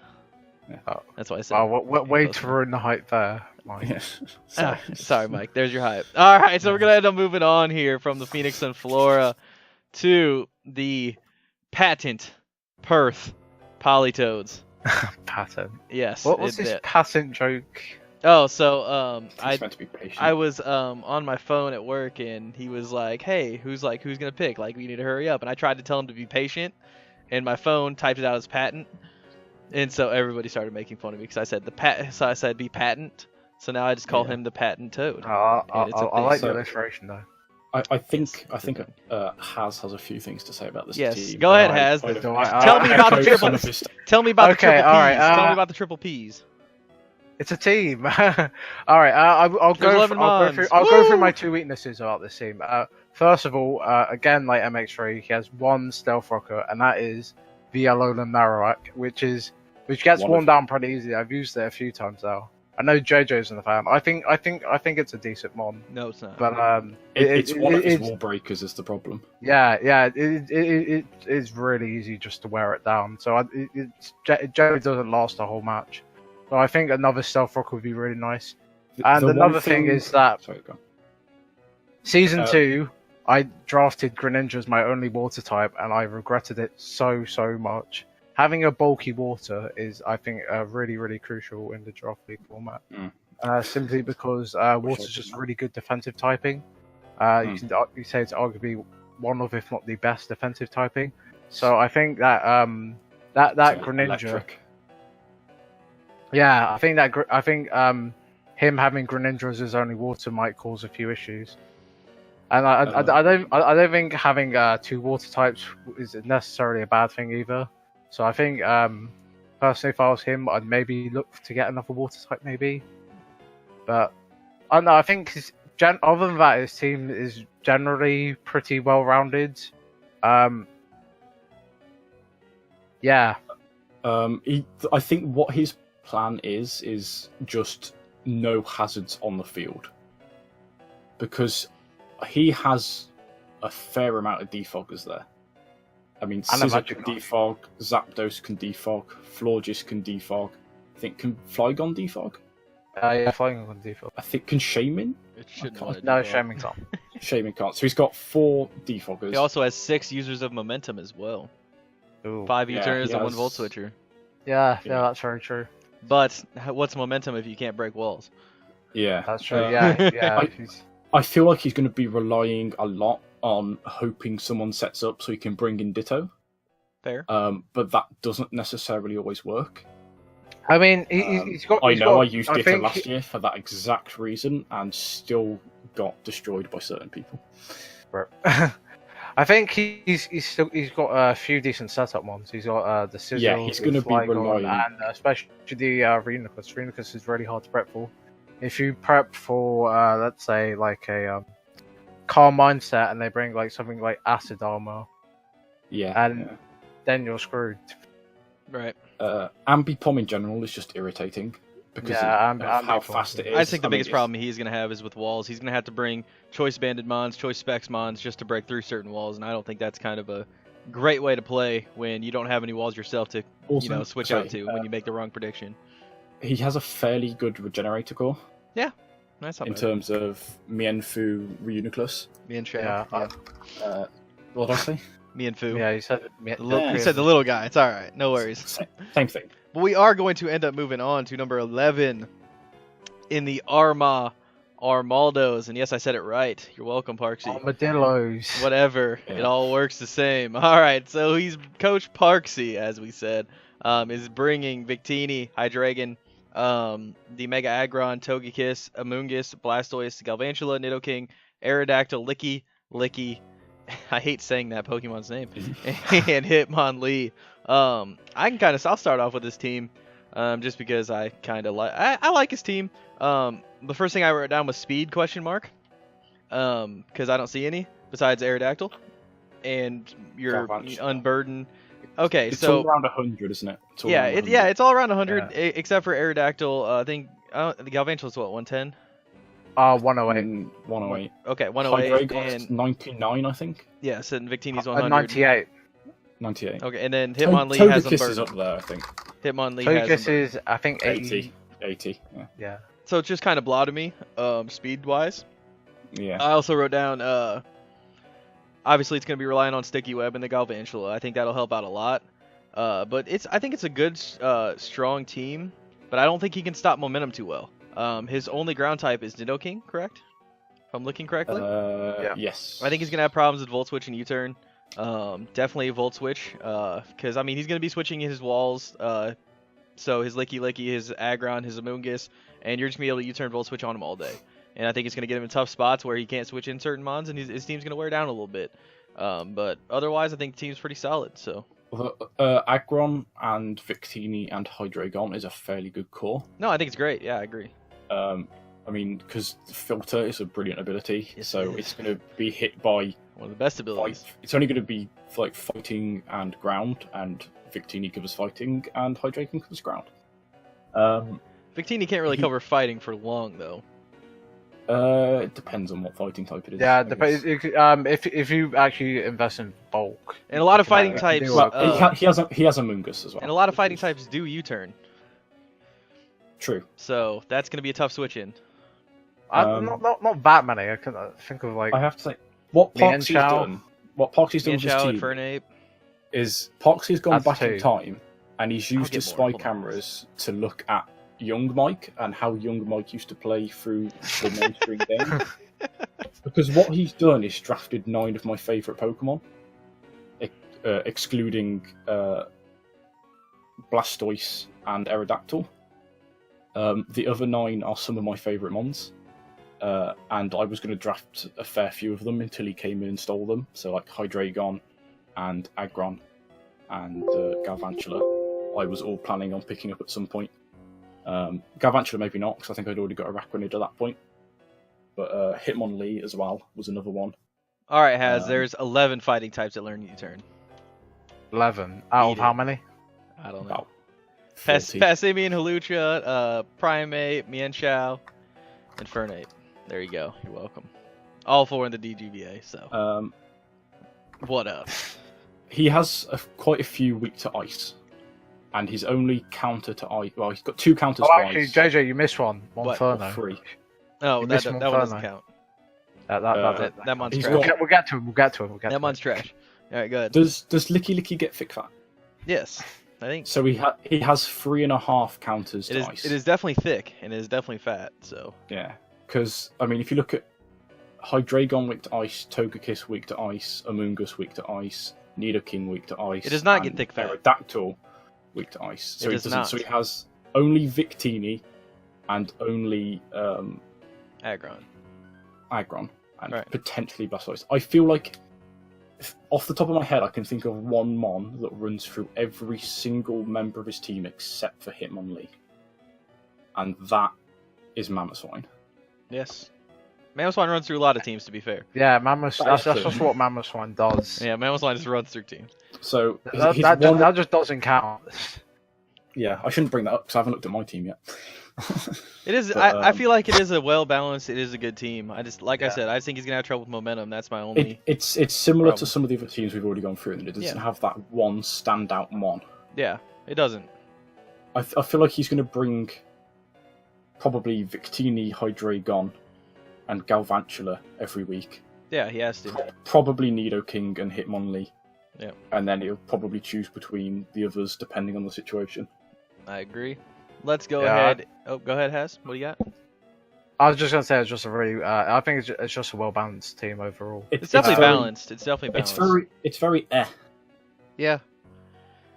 Yeah.
Oh.
That's what I said.
Wow, way to ruin the hype there, Mike.
Yeah.
Sorry, Mike. There's your hype. All right, so we're gonna end up moving on here from the Phoenix and Flora to the patent Perth Polytoads.
Patent.
Yes.
What was this patent joke?
Oh, so
He's meant to be patient.
I was on my phone at work and he was like, "Hey, who's gonna pick? Like, we need to hurry up." And I tried to tell him to be patient, and my phone typed it out as patent, and so everybody started making fun of me because I said so I said be patent. So now I just call him the patent toad.
I
it's a
like the
So-
illustration though.
I think
Yes.
Haz has a few things to say about this
Yes,
team.
go ahead,
I-
Haz.
I-
Tell me about the
I-
triple-
I- I-
Tell me about
Okay,
the triple P's.
alright,
Tell me about the triple P's.
It's a team. All right, I'll
There's 11
go through.
mons.
I'll go through
Woo!
my 2 weaknesses about this team. First of all, again, like MX3, he has 1 stealth rocker, and that is the Alolan Marowak, which gets
One
worn
of-
down pretty easily. I've used it a few times now. I know JoJo's in the fan. I think it's a decent mon,
No, it's not.
but
It's one of his
it's-
wall breakers is the problem.
yeah, it is really easy just to wear it down. So JoJo doesn't last a whole match. So I think another stealth rock would be really nice. And
The one
another thing is that
Sorry, go on.
Season 2, I drafted Greninja as my only water type, and I regretted it so much. having a bulky water is, I think, really, really crucial in the draft league format. Simply because water is just really good defensive typing. You say it's arguably one of, if not the best defensive typing. So I think that that Greninja.
Electric.
Yeah, I think him having Greninja as his only water might cause a few issues. And I don't think having 2 water types is necessarily a bad thing either. So I think personally, if I was him, I'd maybe look to get another water type maybe. But I don't know. I think other than that, his team is generally pretty well rounded. Yeah.
I think what his plan is just no hazards on the field, because he has a fair amount of defoggers there. I mean, Scissor can defog, Zapdos can defog, Florges can defog. I think can Flygon defog?
Yeah, Flygon can defog.
I think can Shaman?
It shouldn't.
No, Shaman can't.
Shaman can't. So he's got 4 defoggers.
He also has 6 users of momentum as well.
Ooh.
5
Yeah,
U-turners
he
and 1
has-
volt switcher.
Yeah, that's very true.
But what's momentum if you can't break walls?
Yeah,
That's true. Yeah.
I feel like he's going to be relying a lot on hoping someone sets up so he can bring in Ditto.
Fair.
But that doesn't necessarily always work.
I mean, he's got.
I used Ditto last year for that exact reason and still got destroyed by certain people.
I think he's got a few decent setup ones. He's got the Sizzle,
Yeah, he's going to be relying,
and especially the Reuniclus. Reuniclus is really hard to prep for. If you prep for, let's say, like a calm mindset, and they bring like something like acid armor, then you're screwed.
Right.
Ambipom in general is just irritating because of how fast it is.
I think the biggest problem he's going to have is with walls. He's going to have to bring choice banded mons, choice specs mons just to break through certain walls, and I don't think that's kind of a great way to play when you don't have any walls yourself to switch out to when you make the wrong prediction.
He has a fairly good regenerator core.
Yeah, that's not
in
bad.
terms of Mienfoo Reuniclus.
Mienfoo.
Yeah.
What did I say?
Mienfoo.
Yeah, you said
You said the little guy. It's all right. No worries.
Same thing.
But we are going to end up moving on to number 11 in the Armaldos. And yes, I said it right. You're welcome, Parksy.
Armadillos.
Whatever.
Yeah.
It all works the same. All right. So he's Coach Parksy, as we said, is bringing Victini, Hydreigon, the Mega Aggron, Togekiss, Amoonguss, Blastoise, Galvantula, Nidoking, Aerodactyl, Licky, I hate saying that Pokemon's name, and Hitmonlee. I'll start off with this team, just because I kind of like, I like his team. The first thing I wrote down was speed, question mark, because I don't see any besides Aerodactyl, and your Unburden. Okay,
it's
so
all around 100, isn't it?
It's all around 100, except for Aerodactyl. I think the Galvantula's what, 110?
108.
108.
Okay, 108
and 99, I think.
Yes, and Victini's 100.
98.
98.
Okay, and then Hitmonlee has
Togekiss is
Unburden.
up there, I think.
Hitmonlee has
Togekiss is, I think, 80.
80.
Yeah.
So it's just kind of blah to me, speed-wise.
Yeah.
I also wrote down, obviously it's going to be relying on Sticky Web and the Galvantula. I think that'll help out a lot. But I think it's a good, strong team, but I don't think he can stop momentum too well. His only ground type is Nidoking, correct? If I'm looking correctly?
Yes.
I think he's going to have problems with Volt Switch and U-Turn. Definitely Volt Switch, because, I mean, he's going to be switching his walls, so his Licky, his Aggron, his Amoonguss, and you're just going to be able to U-Turn Volt Switch on him all day. And I think it's going to get him in tough spots where he can't switch in certain mons, and his team's going to wear down a little bit. But otherwise, I think the team's pretty solid, so...
Aggron and Victini and Hydreigon is a fairly good core.
No, I think it's great. Yeah, I agree.
I mean, because Filter is a brilliant ability,
Yes,
so
it is.
it's going to be hit by...
One of the best abilities.
It's only going to be like fighting and ground, and Victini covers fighting, and Hydreigon covers ground.
Victini can't really cover fighting for long, though.
It depends on what fighting type it is.
Yeah,
I guess.
if you actually invest in bulk.
And a lot of
you can
fighting
actually
types...
do
Well, he has Amoonguss as well.
and a lot of fighting types do U-turn.
True.
So that's going to be a tough switch in.
Not that many. I can think of like.
I have to say, what Parksy's
Mienshao.
done with his
Mienshao and
team
Fernape.
is Parksy's gone
That's
back in
two.
time and he's used his spy cameras to look at young Mike and how young Mike used to play through the mainstream game. Because what he's done is drafted 9 of my favourite Pokemon, excluding Blastoise and Aerodactyl. The other 9 are some of my favourite Mons. And I was going to draft a fair few of them until he came in and stole them. So like Hydreigon and Aggron and Galvantula, I was all planning on picking up at some point. Galvantula maybe not, because I think I'd already got a Araquanid at that point. But Hitmonlee as well was another one.
All right, Haz. There's 11 fighting types that learn U-turn.
11 out of how many?
I don't know.
About
Passimian, Hawlucha, Primeape, Mienshao, and Fernape. There you go. You're welcome. All 4 in the DGBA. So. What up?
He has quite a few weak to ice, and his only counter to ice. Well, he's got 2 counters.
Oh,
to
actually,
ice.
JJ, you missed one. Inferno.
3.
Oh, that one doesn't count. That one's trash.
We'll get to him.
That one's trash. All right, go ahead.
Does Licky Licky get thick fat?
Yes, I think.
So he has 3.5 counters to ice.
It is definitely thick and it is definitely fat. So
yeah, because I mean, if you look at Hydreigon weak to ice, Togekiss weak to ice, Amoonguss weak to ice, Nidoking weak to ice,
it does not get thick fat.
Aerodactyl weak to ice. So
it
he
does
doesn't.
not.
So he has only Victini and only
Aggron,
and
right.
potentially Blastoise. I feel like, off the top of my head, I can think of one Mon that runs through every single member of his team except for Hitmonlee, and that is Mamoswine.
Yes, Mamoswine runs through a lot of teams. To be fair.
Yeah, that's just what Mamoswine does.
Yeah, Mamoswine just runs through teams.
So
that just doesn't count.
Yeah, I shouldn't bring that up because I haven't looked at my team yet.
It is. But, I feel like it is a well balanced. It is a good team. I just I said, I think he's gonna have trouble with momentum. That's my only.
It's similar to some of the other teams we've already gone through, and it doesn't have that one standout Mon.
Yeah, it doesn't.
I feel like he's gonna bring probably Victini, Hydreigon, and Galvantula every week.
Yeah, he has to.
Probably Nidoking and Hitmonlee.
Yeah.
And then he'll probably choose between the others depending on the situation.
I agree. Let's go ahead. Oh, go ahead, Haz. What do you got?
I was just gonna say it's just a really. I think it's just a well balanced team overall.
It's definitely balanced. It's definitely balanced.
It's very
Yeah.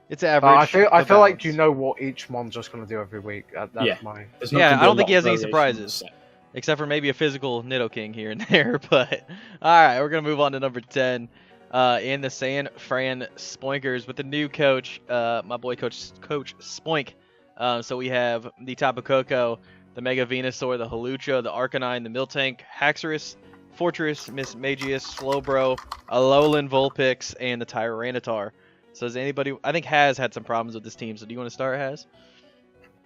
It's average.
I feel like you know what each Mon's just gonna do every week. That's my.
I don't think he has any surprises, except for maybe a physical Nidoking here and there. But all right, we're gonna move on to number 10. In the San Fran Spoinkers with the new coach, my boy Coach Spoink. So we have the Tapu Koko, the Mega Venusaur, the Hawlucha, the Arcanine, the Miltank, Haxorus, Fortress, Miss Magius, Slowbro, Alolan Vulpix, and the Tyranitar. So does anybody? I think Haz had some problems with this team. So do you want to start, Haz?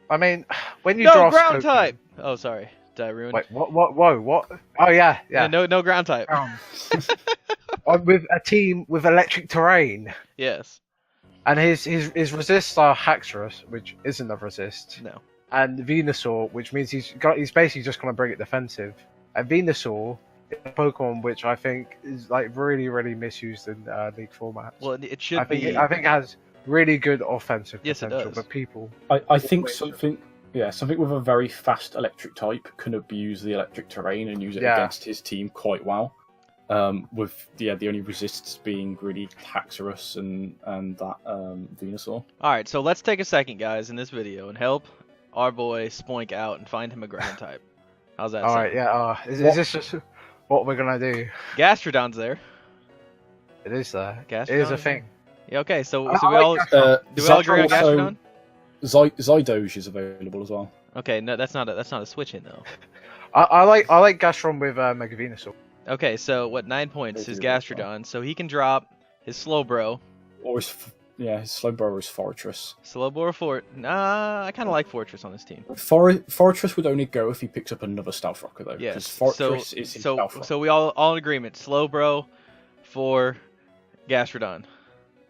I mean, when you
no
draw
ground type. Oh, sorry, did I ruin?
Wait, what? Whoa, what? Oh yeah.
No ground type.
With a team with electric terrain.
Yes.
And his resists are Haxorus, which isn't a resist.
No.
And Venusaur, which means he's basically just going to bring it defensive. And Venusaur is a Pokemon which I think is like really, really misused in League formats.
Well, it should be.
I think it has really good offensive
Yes,
potential,
it does.
but people.
I think something with a very fast electric type can abuse the electric terrain and use it against his team quite well. With the only resists being really Haxorus and that Venusaur.
Alright, so let's take a second, guys, in this video and help our boy Spoink out and find him a ground type. How's that sound?
Alright, yeah. Is this just what we're gonna do?
Gastrodon's there.
It is there.
Gastrodon
It is a thing.
Yeah, okay, so
I
we all
like
do we all agree on Gastrodon?
Zydoge is available as well.
Okay, no, that's not a switch in though.
I like Gastron with Mega Venusaur.
Okay, so what 9 points is Gastrodon, so he can drop his Slowbro.
Or his Slowbro is Fortress.
Slowbro Fort. Nah, I kind of like Fortress on this team.
Fortress would only go if he picks up another Stealth Rocker though.
Yes.
Fortress is his Stealth Rocker.
So we all in agreement. Slowbro for Gastrodon.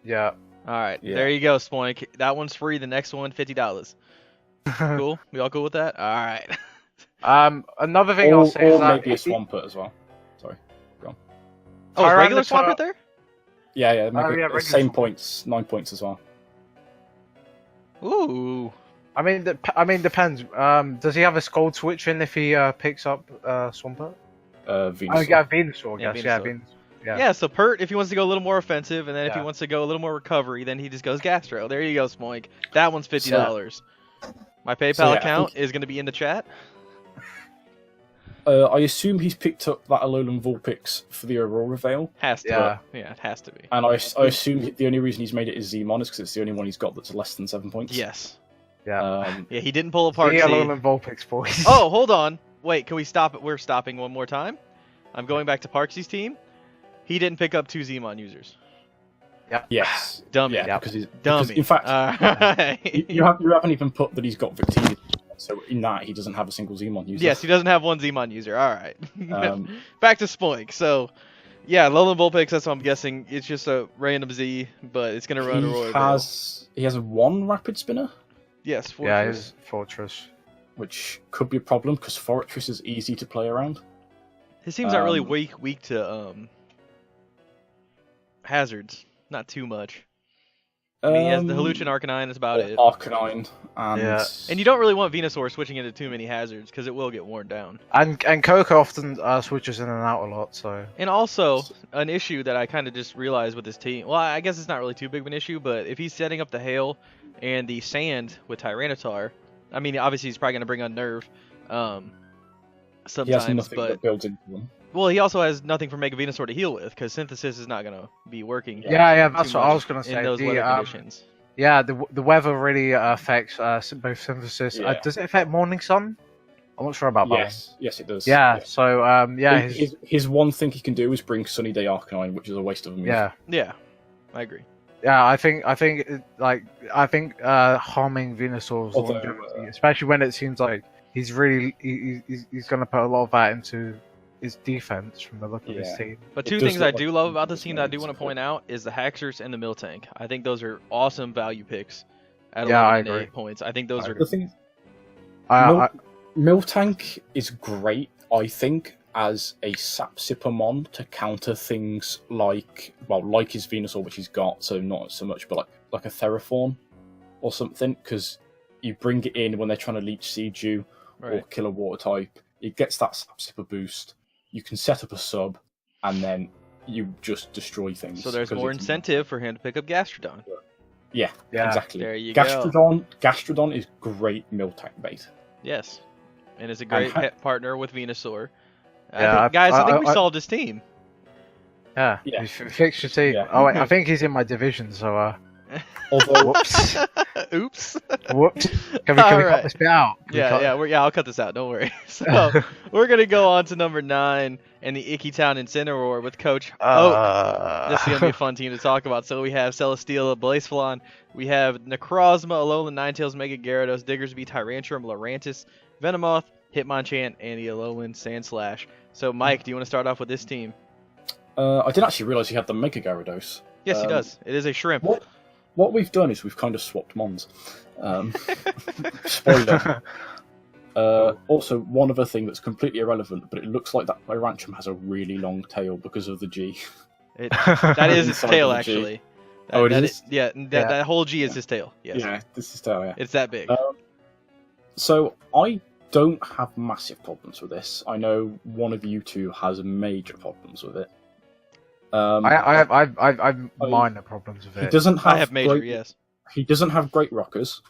Yeah.
All right, there you go, Spoink. That one's free. The next one, $50. Cool. We all cool with that? All right.
Another thing I'll say is that
maybe a Swampert as well. Sorry, go on.
Oh, is regular Swampert there?
Yeah.
regular
Same points, 9 points as well.
Ooh.
I mean, depends. Does he have a Scold switch in if he picks up Swampert?
Venusaur.
Oh, yeah, Venusaur, I guess. Yeah,
Venusaur.
Venusaur. Yeah.
Yeah, so Pert, if he wants to go a little more offensive, and then if he
Yeah.
wants to go a little more recovery, then he just goes Gastro. There you go, Smoink. That one's $50. My PayPal account is going to be in the chat.
I assume he's picked up that Alolan Vulpix for the Aurora Veil.
Has to
Yeah.
be. Yeah, it has to be.
And I assume the only reason he's made it is Zmon is because it's the only one he's got that's less than 7 points.
Yes.
Yeah.
Yeah, he didn't pull apart.
The Alolan Vulpix boys.
Oh, hold on. Wait, can we stop it? We're stopping one more time. I'm going back to Parksy's team. He didn't pick up 2 Zmon users.
Yes.
Dummy.
Yeah, because
Dummy.
in fact,
Alright.
you haven't even put that he's got Victini. So in that, he doesn't have a single Zmon user.
Yes, he doesn't have one Zmon user. Alright.
Um,
Back to Spoink. So, yeah, Alolan Vulpix, that's what I'm guessing. It's just a random Z, but it's going to run Aurora.
he has one Rapid Spinner,
Yes, Fortress.
Yeah, his Fortress.
which could be a problem because Fortress is easy to play around.
His team's not really weak to hazards. Not too much. I mean, he has the Haluchin Arcanine, that's about it.
Arcanine, and
Yeah.
And you don't really want Venusaur switching into too many hazards, because it will get worn down.
And Coco often switches in and out a lot, so...
And also, an issue that I kind of just realized with this team, well, I guess it's not really too big of an issue, but if he's setting up the Hail and the Sand with Tyranitar, I mean, obviously he's probably going to bring on Nerve sometimes,
he has nothing
but...
that builds into them.
Well, he also has nothing for Mega Venusaur to heal with, because Synthesis is not going to be working.
Yeah,
too
that's what I
much
was going to say.
in those weather conditions.
Yeah, the weather really affects both Synthesis.
Yeah.
Does it affect Morning Sun? I'm not sure about that one.
Yes, it does.
Yeah, so,
His one thing he can do is bring Sunny Day Arcanine, which is a waste of a move.
Yeah.
Yeah, I agree.
Yeah, I think harming Venusaur's
Although,
longevity, especially when it seems like he's going to put a lot of that into his defense from the look of his team.
But
It
two
does
things I
look
do
like
love
he
about this
does
team that I do
things,
want to
but-
point out is the Haxorus and the Miltank. I think those are awesome value picks at
Yeah,
11
I
and
agree.
8 points. I think those are...
The thing is,
I,
Miltank is great, I think, as a sap sipper mon to counter things like his Venusaur, which he's got, so not so much, but like a Theraphorn or something, because you bring it in when they're trying to leech seed you or
Right.
kill a water type. It gets that sap sipper boost. You can set up a sub, and then you just destroy things.
So there's
'cause
more
it's-
incentive for him to pick up Gastrodon.
Yeah,
Yeah.
exactly.
There you go.
Gastrodon is great Miltank bait.
Yes. And it's a great
ha-
pet partner with Venusaur.
Yeah,
I think we
I-
solved his team.
yeah,
Yeah.
he's fixed your team.
Yeah.
Oh, wait, I think he's in my division, so
Although
whoops.
Oops.
Whoops. Can we
Alright.
cut this bit out? Can we cut-
I'll cut this out. Don't worry. So we're gonna go on to number 9 and the Icky Town Incineroar with Coach. This is gonna be a fun team to talk about. So we have Celesteela, Blacephalon, we have Necrozma, Alolan Ninetales, Mega Gyarados, Diggersby, Tyrantrum, Lurantis, Venomoth, Hitmonchan, and the Alolan Sandslash. So Mike, do you want to start off with this team?
I didn't actually realise he had the Mega Gyarados.
Yes, he does. It is a shrimp.
What we've done is we've kind of swapped mons. Spoiler. Also, one other thing that's completely irrelevant, but it looks like that Tyrantrum has a really long tail because of the G.
That is its
Inside
tail,
of the G.
actually.
Oh, it is?
That whole G is his tail. Yes.
Yeah, this is tail, yeah.
It's that big.
So, I don't have massive problems with this. I know one of you two has major problems with it.
I've minor problems with
He
it.
doesn't have
I have major,
great,
yes.
He doesn't have great rockers.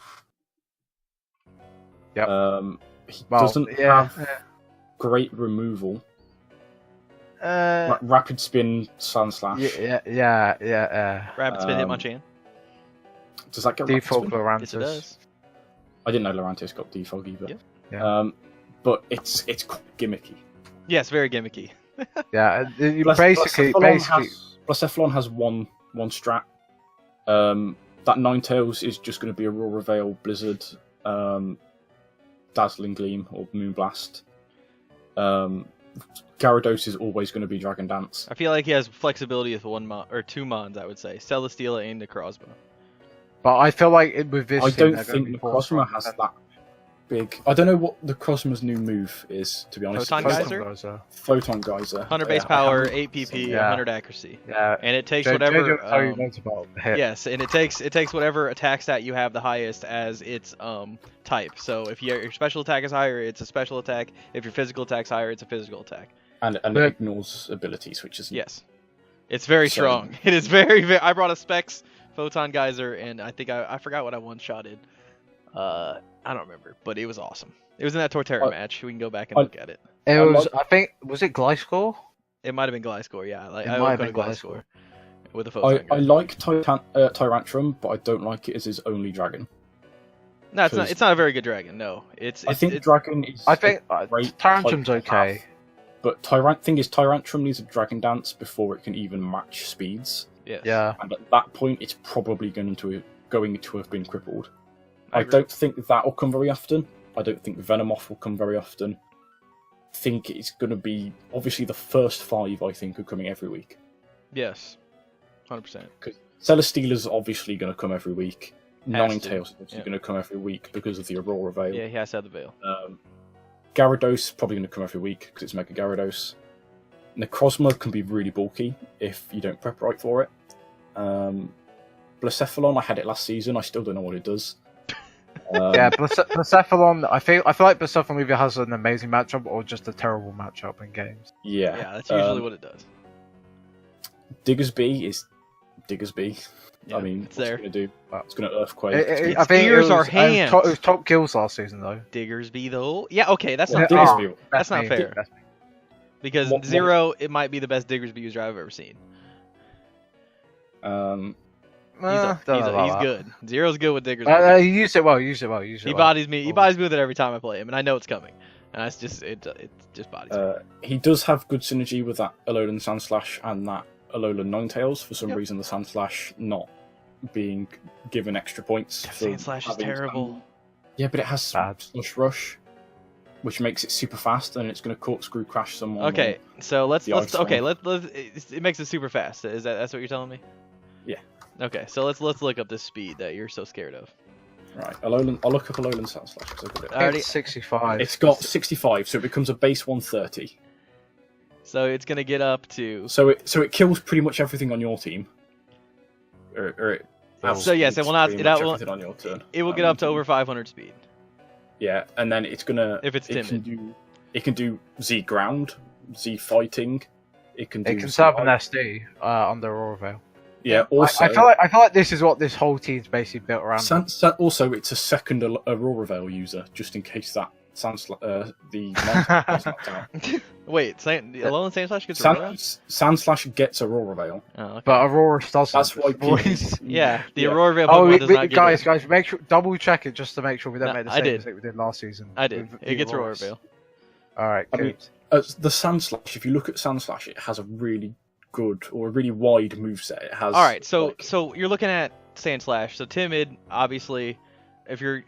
Yep.
He
Well,
doesn't have great removal. Like rapid spin, Sandslash.
Yeah.
Rapid Spin, Hitmonchan.
Does that get rapid
Default
spin?
Lurantis.
Yes, it does.
I didn't know Lurantis got defog either.
Yep.
Yeah.
But it's quite gimmicky.
Yes, very gimmicky.
Yeah,
Blacephalon
basically.
Blacephalon has one strat. That Ninetales is just going to be Aurora Veil, Blizzard, Dazzling Gleam, or Moonblast. Gyarados is always going to be Dragon Dance.
I feel like he has flexibility with 2 mons, I would say. Celesteela and Necrozma.
But I feel like with this
I
team,
don't
they're gonna
think
be forced
Necrozma
to
has
run
that. big. I don't know what the Cosmo's new move is, to be honest.
Photon Geyser?
Photon Geyser.
100 base power, 8 PP, 100 accuracy.
Yeah.
And it takes whatever.
Hit.
Yes, and it takes whatever attack stat you have the highest as its type. So if your special attack is higher, it's a special attack. If your physical attack's higher, it's a physical attack.
And it ignores abilities, which is
yes, it's very strong. It is very. I brought a Specs Photon Geyser, and I think I forgot what I one-shotted. I don't remember, but it was awesome. It was in that Torterra match. We can go back and look at it.
It was, I think, was it Gliscor?
It might have been Gliscor, yeah.
It might have been Gliscor.
With a Photon.
I like Tyrantrum, but I don't like it as his only dragon.
No, it's not. It's not a very good dragon. No,
I think dragon is.
I think Tyrantrum's okay.
But Tyrantrum needs a dragon dance before it can even match speeds.
Yes.
Yeah.
And at that point, it's probably going to have been crippled. I don't think that will come very often. I don't think Venomoth will come very often. I think it's going to be obviously the first 5. I think are coming every week.
Yes, 100%.
Because Celesteela's obviously going to come every week. Ninetales is obviously
Yeah.
going to come every week because of the Aurora Veil.
Yeah, he has to have the veil.
Gyarados probably going to come every week because it's Mega Gyarados. Necrozma can be really bulky if you don't prep right for it. Blacephalon, I had it last season. I still don't know what it does.
Yeah, Blacephalon. I feel like Blacephalon either has an amazing matchup or just a terrible matchup in games.
Yeah,
that's usually what it does.
Diggersby is Diggersby.
Yeah,
I mean,
it's there.
It's going to do? It's going to Earthquake.
I think
ears are hands.
It was top kills last season though.
Diggersby though. Yeah, okay, that's not
Diggersby.
fair. That's not fair. Because Zero, it might be the best Diggersby user I've ever seen. He's good. Zero's good with Diggersby.
He used it well.
He bodies me. He bodies me with it every time I play him, and I know it's coming. And it's just bodies me.
He does have good synergy with that Alolan Sandslash and that Alolan Ninetales. For some reason, the Sandslash not being given extra points.
Sandslash is terrible.
Yeah, but it has Slush Rush, which makes it super fast, and it's going to corkscrew crash someone.
Okay, so let's it makes it super fast. That's what you're telling me?
Yeah.
Okay, so let's look up this speed that you're so scared of.
Right, I'll look up Alolan Sandslash because I've got it.
Already 65.
It's got 65, so it becomes a base 130.
So it's gonna get up to.
So it kills pretty much everything on your team.
So yes, it will not.
On your turn.
It will get up to over 500 speed.
Yeah, and then it's gonna.
If it's timid.
It can do Z ground, Z fighting. It can
set up an SD under Aurora Veil.
Yeah. Also,
I feel like this is what this whole team's basically built around.
Also, it's a second Aurora Veil user, just in case that the gets knocked out.
Wait, Alolan Sandslash gets Aurora?
Sandslash gets Aurora Veil.
Oh, okay.
But Aurora doesn't.
That's why
the Aurora Veil Pokemon does not get
guys, make sure double check it just to make sure we don't make the same mistake we did last season.
I did. It gets Aurora Veil.
All right, good.
The Sandslash, if you look at Sandslash, it has a really good or a really wide moveset. It has.
All right, so you're looking at Sandslash. So timid, obviously, if you're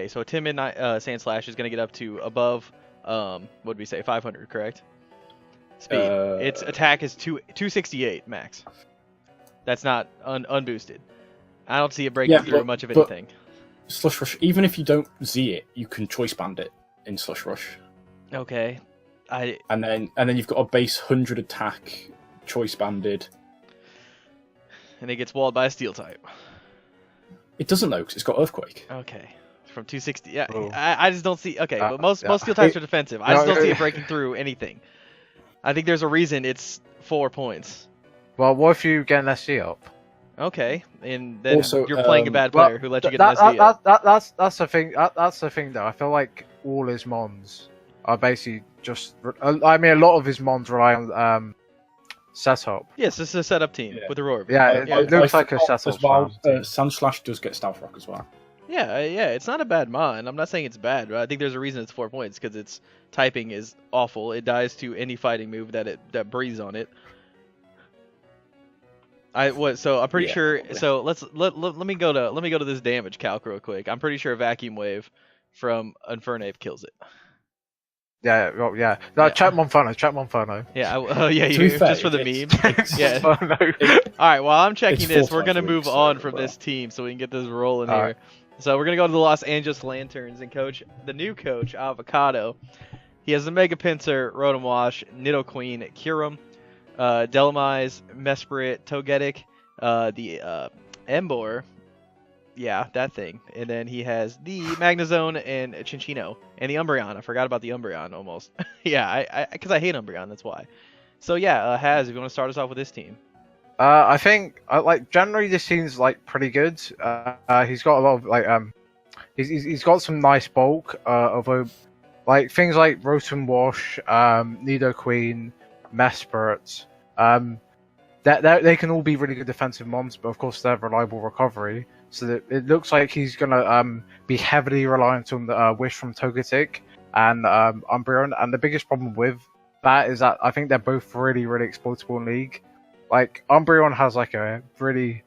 so a timid Sandslash is going to get up to above what did we say, 500, correct? Speed. Its attack is 268 max. That's not unboosted. I don't see it breaking through much of anything.
Slush Rush, even if you don't Z it, you can Choice Band it in Slush Rush.
Okay.
And then you've got a base 100 attack, Choice Banded.
And it gets walled by a Steel type.
It doesn't though, because it's got Earthquake.
Okay. From 260. Yeah,
Oh.
I just don't see. Okay, but most Steel types are defensive. I just don't see it breaking through anything. I think there's a reason it's 4 points.
Well, what if you get an SD up?
Okay, and then
Also,
you're playing a bad player who let you get an SD up.
That's the thing. That's the thing, though. I feel like all his mons are basically just. I mean, a lot of his mons rely on setup.
Yes, this is a setup team with Aurora.
Yeah, it looks like a setup.
As well, Sandslash does get Stealth Rock as well.
Yeah, it's not a bad mon. I'm not saying it's bad, but I think there's a reason it's 4 points because its typing is awful. It dies to any fighting move that breathes on it. So I'm pretty sure. So let me go to this damage calc real quick. I'm pretty sure a Vacuum Wave from Infernape kills it.
Yeah, well, yeah. No, check Monferno.
Yeah, just for the meme. Yeah. All right, while I'm checking this, we're gonna move on from this team so we can get this rolling here. So we're gonna go to the Los Angeles Lanterns and the new coach Avocado. He has the Mega Pinsir, Rotom Wash, Nidoqueen, Kyurem, Delamise, Mesprit, Togetic, the Emboar, yeah, that thing, and then he has the Magnezone and Chinchino, and the Umbreon. I forgot about the Umbreon almost. Yeah, because I hate Umbreon, that's why. So yeah, Haz, if you want to start us off with this team.
I think like generally this seems like pretty good. He's got a lot of like he's got some nice bulk. Although like things like Rotom Wash, Nidoqueen, Mesprit, that they can all be really good defensive mons, but of course they have reliable recovery. So that it looks like he's gonna be heavily reliant on the Wish from Togetic and Umbreon. And the biggest problem with that is that I think they're both really exploitable in League. Like, Umbreon has, like, a really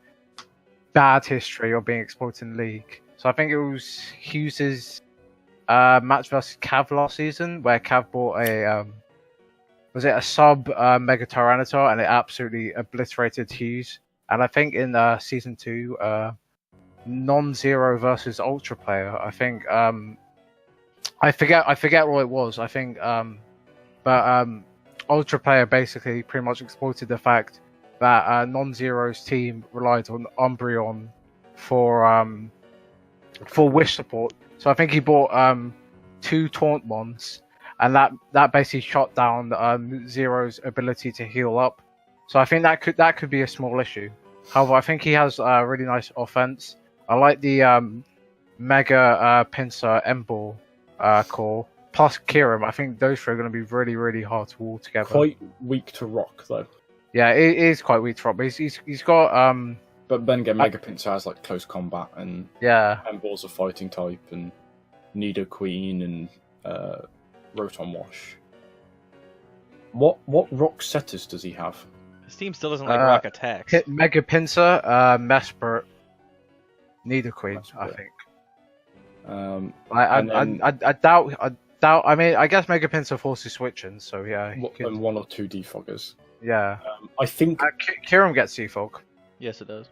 bad history of being exploited in League. So I think it was Hughes' match versus Cav last season, where Cav bought a, was it a sub Mega Tyranitar, and it absolutely obliterated Hughes. And I think in Season 2, non-zero versus Ultra Player, I think, I forget what it was, I think, but Ultra Player basically pretty much exploited the fact that Non-Zero's team relied on Umbreon for Wish support. So I think he bought 2 Taunt Mons, and that basically shut down Zero's ability to heal up. So I think that could be a small issue. However, I think he has a really nice offense. I like the Mega Pinsir Emboar core plus Kyurem. I think those three are going to be really hard to wall together.
Quite weak to rock though.
Yeah, it is quite weak to rock, but he's got
But then again, Mega Pinsir has like close combat, and
yeah,
Emboar's a fighting type, and Nidoqueen and Rotom Wash. What rock setters does he have?
His team still doesn't like rock attacks.
Mega Pinsir, Mesprit, Nidoqueen,
Mesprit.
I think. I doubt. I mean, I guess Mega Pinsir forces switching, so yeah.
And 1 or 2 defoggers.
Yeah.
I think
Kyurem gets defog.
Yes, it does.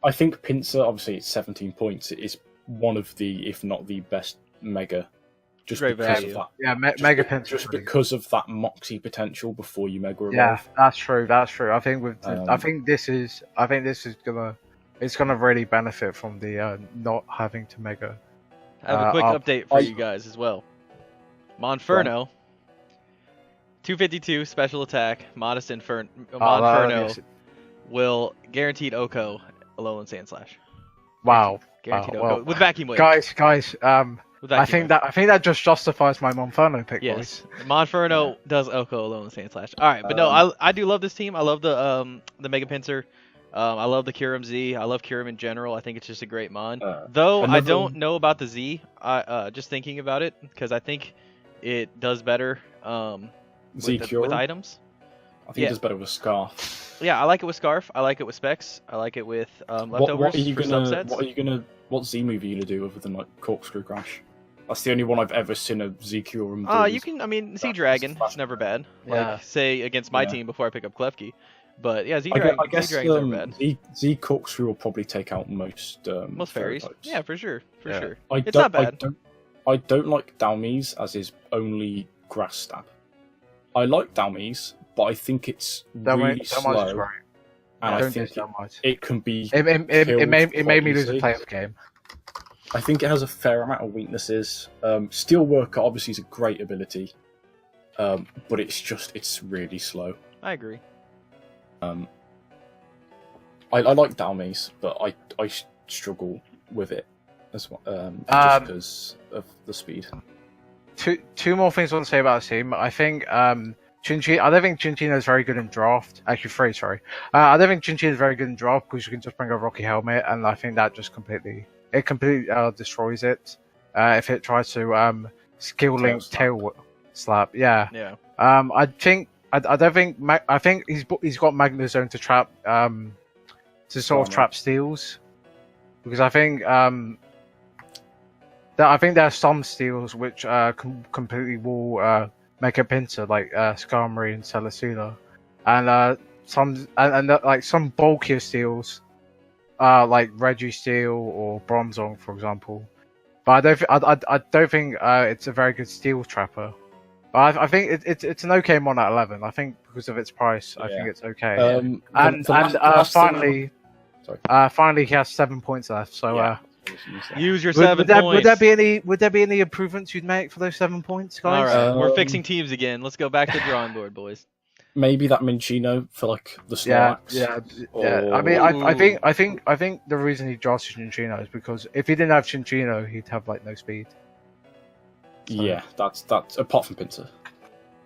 I think Pinsir, obviously it's 17 points. It is one of the, if not the best Mega. Just
Great
because
value.
of that.
Yeah, Mega Pinsir.
Just because of that Moxie potential before you Mega Evolve.
Yeah, that's true. I think I think this is gonna really benefit from the not having to Mega.
I have a quick update for you guys as well. Monferno, 252 special attack, Modest Monferno will guaranteed Oko, Alolan Sandslash.
Wow.
Guaranteed Oko
well,
with vacuum wave.
Guys,
With
I
vacuum
think that just justifies my Monferno pick,
yes,
boys.
Monferno does Oko, Alolan Sandslash. All right, but no, I do love this team. I love the Mega Pinsir. I love the Kyurem Z. I love Kyurem in general. I think it's just a great mon. Though I don't know about the Z. Just thinking about it, because I think it does better with items.
I think it does better with Scarf.
Yeah, I like it with Scarf. I like it with Specs. I like it with leftovers for subsets.
What Z move are you gonna do other than like Corkscrew Crash? That's the only one I've ever seen a Z Kyurem do.
You can. I mean, Z Dragon. It's never bad.
Yeah.
Like say against my team before I pick up Klefki. But yeah, Z Dragon's never bad.
Z Corkscrew will probably take out most
fairies.
types.
Yeah, for sure. Sure.
It's
not bad.
I don't like Dalmise as his only grass stab. I like Dalmise, but I think it's really slow. And I think it can be.
It made me lose a playoff game.
I think it has a fair amount of weaknesses. Steelworker obviously is a great ability, but it's really slow.
I agree.
I like Dalmise, but I struggle with it as well, just because of the speed.
Two more things I want to say about this team. I think I don't think Chinchino is very good in draft. Actually, 3, sorry. I don't think Chinchino is very good in draft because you can just bring a Rocky Helmet, and I think that just completely destroys it if it tries to skill link tail slap. Yeah.
Yeah.
I think he's got Magnezone to trap to sort of trap steals, because I think there are some steals which completely will make a Pinsir, like Skarmory and Celestina, and some bulkier steals like Registeel or Bronzong, for example. But I don't think it's a very good steel trapper. But I think it's an okay mon at 11. I think because of its price, I think it's okay. Finally he has 7 points left. So
use your 7 points.
Would there be any improvements you'd make for those 7 points, guys?
All right, we're fixing teams again. Let's go back to the drawing board, boys.
Maybe that Minchino for like the Snorlax.
Yeah. I mean, I think the reason he draws Chinchino is because if he didn't have Chinchino, he'd have like no speed. So,
yeah, that's apart from Pinsir.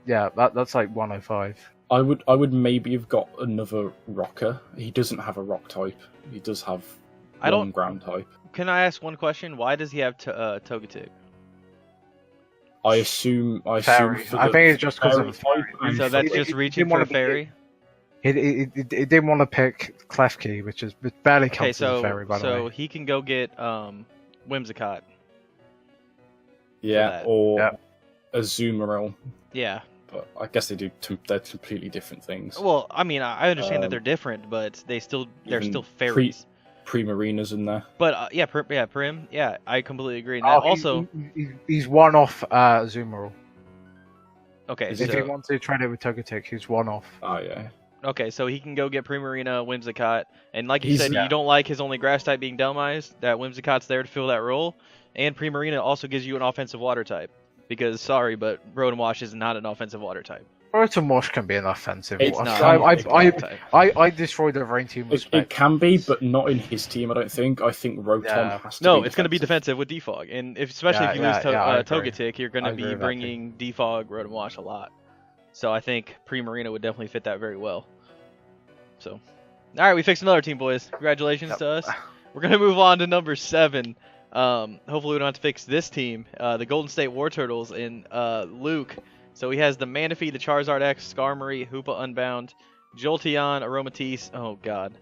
Yeah, that's like 105.
I would maybe have got another rocker. He doesn't have a rock type. He does have one ground type.
Can I ask one question? Why does he have Togetic?
I assume.
Fairy. I think it's just because of the
fairy. So that's just reaching for a fairy.
He didn't want to pick Klefki, which barely counts as a fairy, by the way.
So he can go get Whimsicott.
Yeah, or Azumarill.
Yeah.
But I guess they're completely different things.
Well, I mean, I understand that they're different, but they're still fairies.
Primarina's in there.
But Prim. Yeah, I completely agree. And
he's one off Azumarill.
Okay,
if he wants to trade it with Togetic, he's one off.
Oh yeah.
Okay, so he can go get Primarina, Whimsicott, and like you said, you don't like his only grass type being Delmise. That Whimsicott's there to fill that role, and Primarina also gives you an offensive water type. Because sorry, but Rotom Wash is not an offensive water type.
Rotom Wash can be an offensive.
It's
wash.
not.
I destroyed the rain team.
It can be, but not in his team. I don't think. I think Rotom has to.
No, it's going to be defensive with Defog, and especially if you lose Togetic, you're going to be bringing Defog, Rotom Wash a lot. So I think Primarina would definitely fit that very well. So, all right, we fixed another team, boys. Congratulations to us. We're going to move on to number 7. Hopefully we don't have to fix this team. The Golden State War Turtles in Luke. So he has the Manaphy, the Charizard X, Skarmory, Hoopa Unbound, Jolteon, Aromatisse, oh god,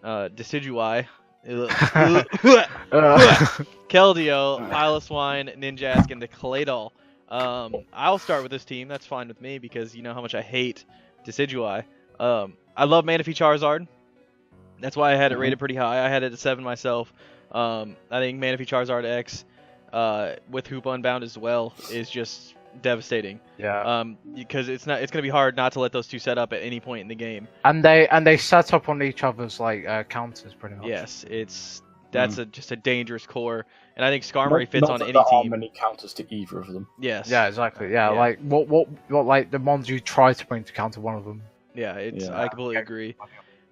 Decidueye, Keldeo, Piloswine, Ninjask, and the Claydol. I'll start with this team. That's fine with me because you know how much I hate Decidueye. I love Manaphy Charizard. That's why I had it rated pretty high. I had it at 7 myself. I think Manaphy Charizard X with Hoopa Unbound as well is just devastating.
Yeah.
Because it's gonna be hard not to let those two set up at any point in the game.
And they set up on each other's like counters pretty much.
Yes, that's just a dangerous core, and I think Skarmory fits on any
there
team.
Are many counters to either of them.
Yes.
Yeah, exactly. Yeah, like what like the mons you try to bring to counter one of them.
Yeah, I completely agree,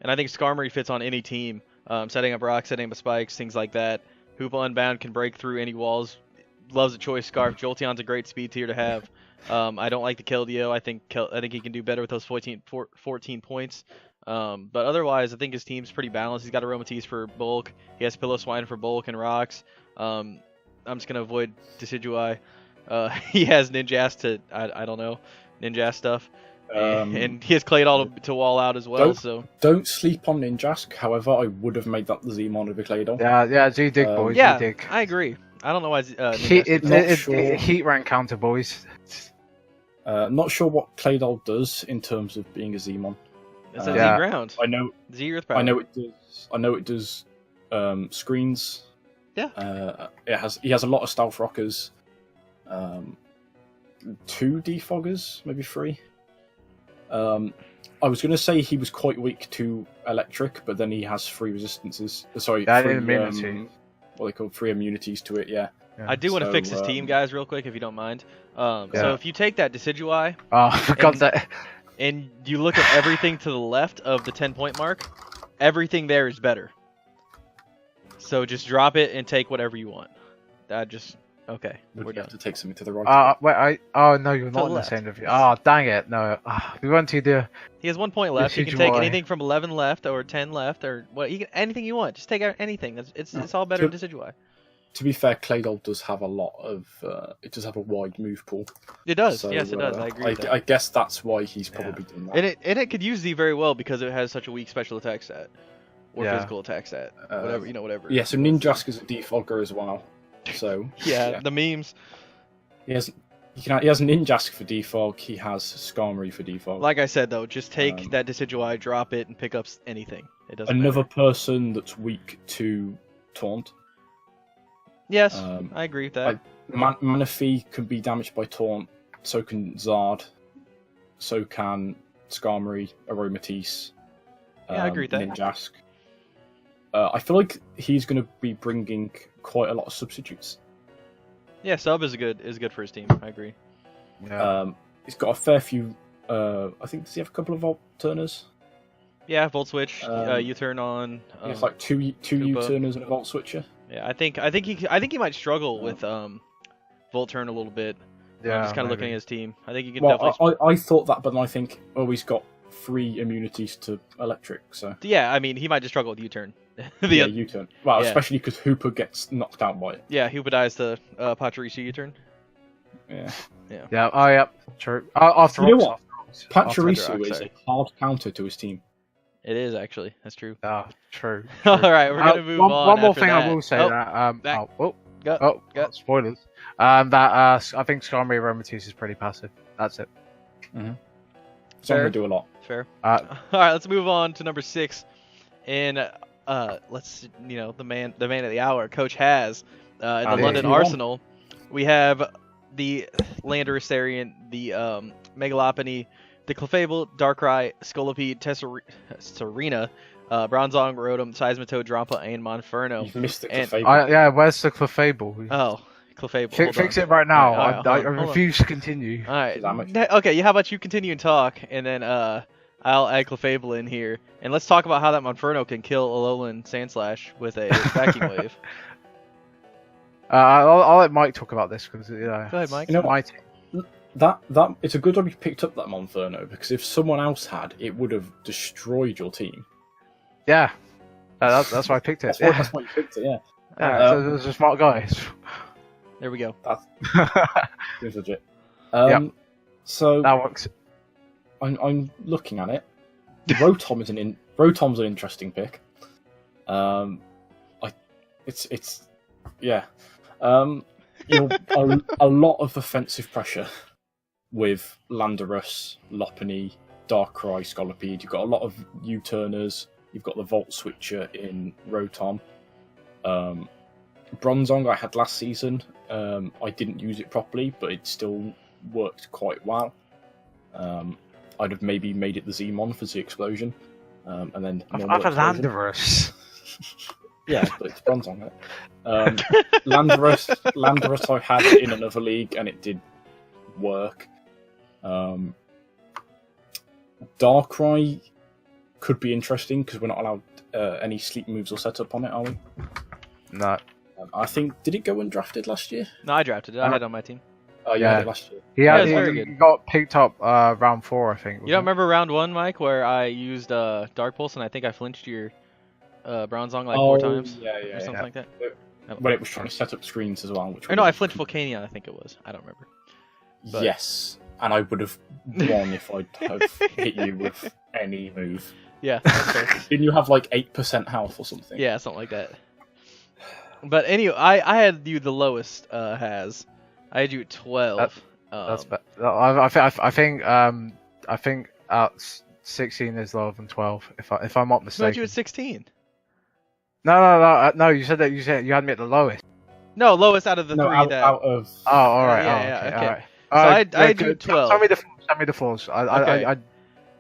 and I think Skarmory fits on any team. Setting up rocks, setting up spikes, things like that. Hoopa Unbound can break through any walls. Loves a choice scarf. Jolteon's a great speed tier to have. I don't like the Keldeo. I think he can do better with those 14 points. But otherwise, I think his team's pretty balanced. He's got Aromatisse for bulk. He has Piloswine for bulk and rocks. I'm just gonna avoid Decidueye. He has Ninjask I don't know, Ninjask stuff. And he has Claydol to wall out as well.
Don't sleep on Ninjask. However, I would have made that the Zmon of a Claydol.
Yeah, Z-Dig, boys.
Yeah,
Z-Dig.
I agree. I don't know why.
Heat rank counter, boys.
Not sure what Claydol does in terms of being a Zmon.
It's a Z ground.
I know.
Z Earth Power.
I know it does. Screens.
Yeah.
He has a lot of stealth rockers. 2 defoggers, maybe 3. I was going to say he was quite weak to electric, but then he has 3 resistances. Sorry, 3 immunity. What they call 3 immunities to it. Yeah.
I do want to fix his team, guys, real quick, if you don't mind. So if you take that Decidueye,
I forgot that,
and you look at everything to the left of the 10-point mark, everything there is better. So just drop it and take whatever you want. Okay.
We're done. Have to take something to the right.
No, you're not in the same review. Oh, dang it! No, we went to the.
He has 1 point left. You can take anything from 11 left or 10 left or anything you want. Just take out anything. It's all better than Decidueye.
To be fair, Claydol does have a lot of. It does have a wide move pool.
It does. So, yes, it does. I agree. With that.
I guess that's why he's probably doing that.
And it could use Z very well because it has such a weak special attack stat or physical attack stat. Whatever.
Yeah. So Ninjask is a defogger as well. So
the memes.
He has He has Ninjask for defog. He has Skarmory for defog.
Like I said though, just take that Decidueye, drop it, and pick up anything. It doesn't
another
matter.
person that's weak to Taunt.
Yes, I agree with that.
Manaphy can be damaged by Taunt. So can Zard. So can Skarmory, Aromatisse.
Yeah, I agree with that.
Ninjask. I feel like he's going to be bringing quite a lot of substitutes.
Yeah, sub is good for his team. I agree.
Yeah.
He's got a fair few. I think does he have a couple of Volt Turners?
Yeah, Volt Switch, U-turn on.
He has like two U-turners and a Volt Switcher.
Yeah, I think he might struggle with Volt Turn a little bit.
Yeah,
just kind of
maybe.
looking at his team. I think he can
Well,
definitely.
I thought that, but then I think he's got 3 immunities to electric, so
Yeah, I mean he might just struggle with U-turn.
yeah, U-turn. Well,
Yeah.
especially because Hooper gets knocked out by it.
Yeah, Hoopa dies to Pachirisu U-turn.
Yeah.
Yeah. Oh, yeah. True. After
You know
Rocks,
what?
after Rocks.
Pachirisu is
sorry.
a hard counter to his team.
It is actually. That's true.
Ah, true.
All right, we're gonna move on.
One more
after
thing
that.
I will say
back.
that
Go.
spoilers. I think Skarmory Aromatisse is pretty passive. That's it.
It's not going to do a lot.
Fair.
Uh,
All right, let's move on to number 6. And let's the man of the hour, Coach HAZ, in the
yeah.
London
Move on.
Arsenal. We have the Landorus Arian, the Megalopony, the Clefable, Darkrai, Scolipede, Serena, Bronzong, Rotom, Seismitoad, Drampa, and Monferno.
You've missed the
And-
Clefable.
where's the Clefable?
Oh, Clefable.
Fix it right now.
All right,
I
hold on.
refuse to continue.
All right.
Damage.
Okay. How about you continue and talk, and then I'll add Clefable in here, and let's talk about how that Monferno can kill Alolan Sandslash with a vacuum wave.
I'll let Mike talk about this because
Go ahead, Mike.
You know what?
my team.
That it's a good job you picked up that Monferno, because if someone else had, it would have destroyed your team.
Yeah, that's why I picked it.
That's why you picked it, yeah.
So it was a smart guy.
There we go.
Seems legit.
Yep.
So
That works.
I'm looking at it. Rotom's an interesting pick. It's yeah. A lot of offensive pressure with Landorus, Lopunny, Darkrai, Scolipede. You've got a lot of U-turners. You've got the Volt Switcher in Rotom. Bronzong I had last season. I didn't use it properly, but it still worked quite well. I'd have maybe made it the Zmon for the explosion, and then
I've
normal
a
explosion.
Landorus.
Yeah, but it's Bronzong. Right? Landorus I had in another league, and it did work. Darkrai could be interesting because we're not allowed any sleep moves or setup on it, are we?
No.
I think did it go undrafted last year?
No, I drafted it. I had it on my team.
Oh, you
Yeah.
had it last year.
He,
Yeah,
had,
it's
he,
very
he
good.
got picked up round 4, I think.
You don't remember round 1, Mike, where I used Dark Pulse and I think I flinched your Bronzong like 4 times
Yeah,
or something like that?
When it was trying to set up screens as well. Which
Or no, I flinched Volcanion. I think it was. I don't remember. but-
Yes, and I would have won if I'd have hit you with any move.
Yeah. That's fair.
Didn't you have like 8% health or something?
Yeah, something like that. But anyway, I had you the lowest HAZ. I had you at 12.
That's bad. I think 16 is lower than 12. If I'm not
I had
mistaken.
you at 16.
No. You said you had me at the lowest.
No, lowest out of the
No,
3
out,
that.
out of
Oh, all right.
Yeah, okay.
All right.
So I had you at 12.
Tell me the flaws.
Okay.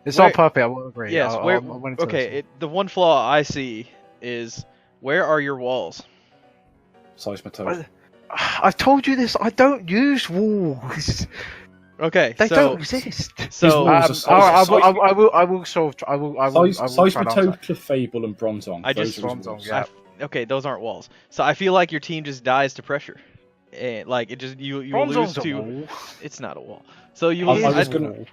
It's
Where-
not perfect. I will agree.
Yes.
I'll went into
Okay.
this.
The one flaw I see is where are your walls?
Seismitoad.
I've told you this. I don't use walls.
Okay.
They
so,
don't exist.
So
walls
All right,
Size-
I will solve. I will try and answer.
Seismitoad, Clefable, and Bronzong.
I
Those
just-
are his
Bronzong,
walls.
yeah.
okay, those aren't walls. So I feel like your team just dies to pressure. And like it just you will lose
Bronzong's a
to.
wall.
It's not a wall. So you
I
will.
was
I,
gonna-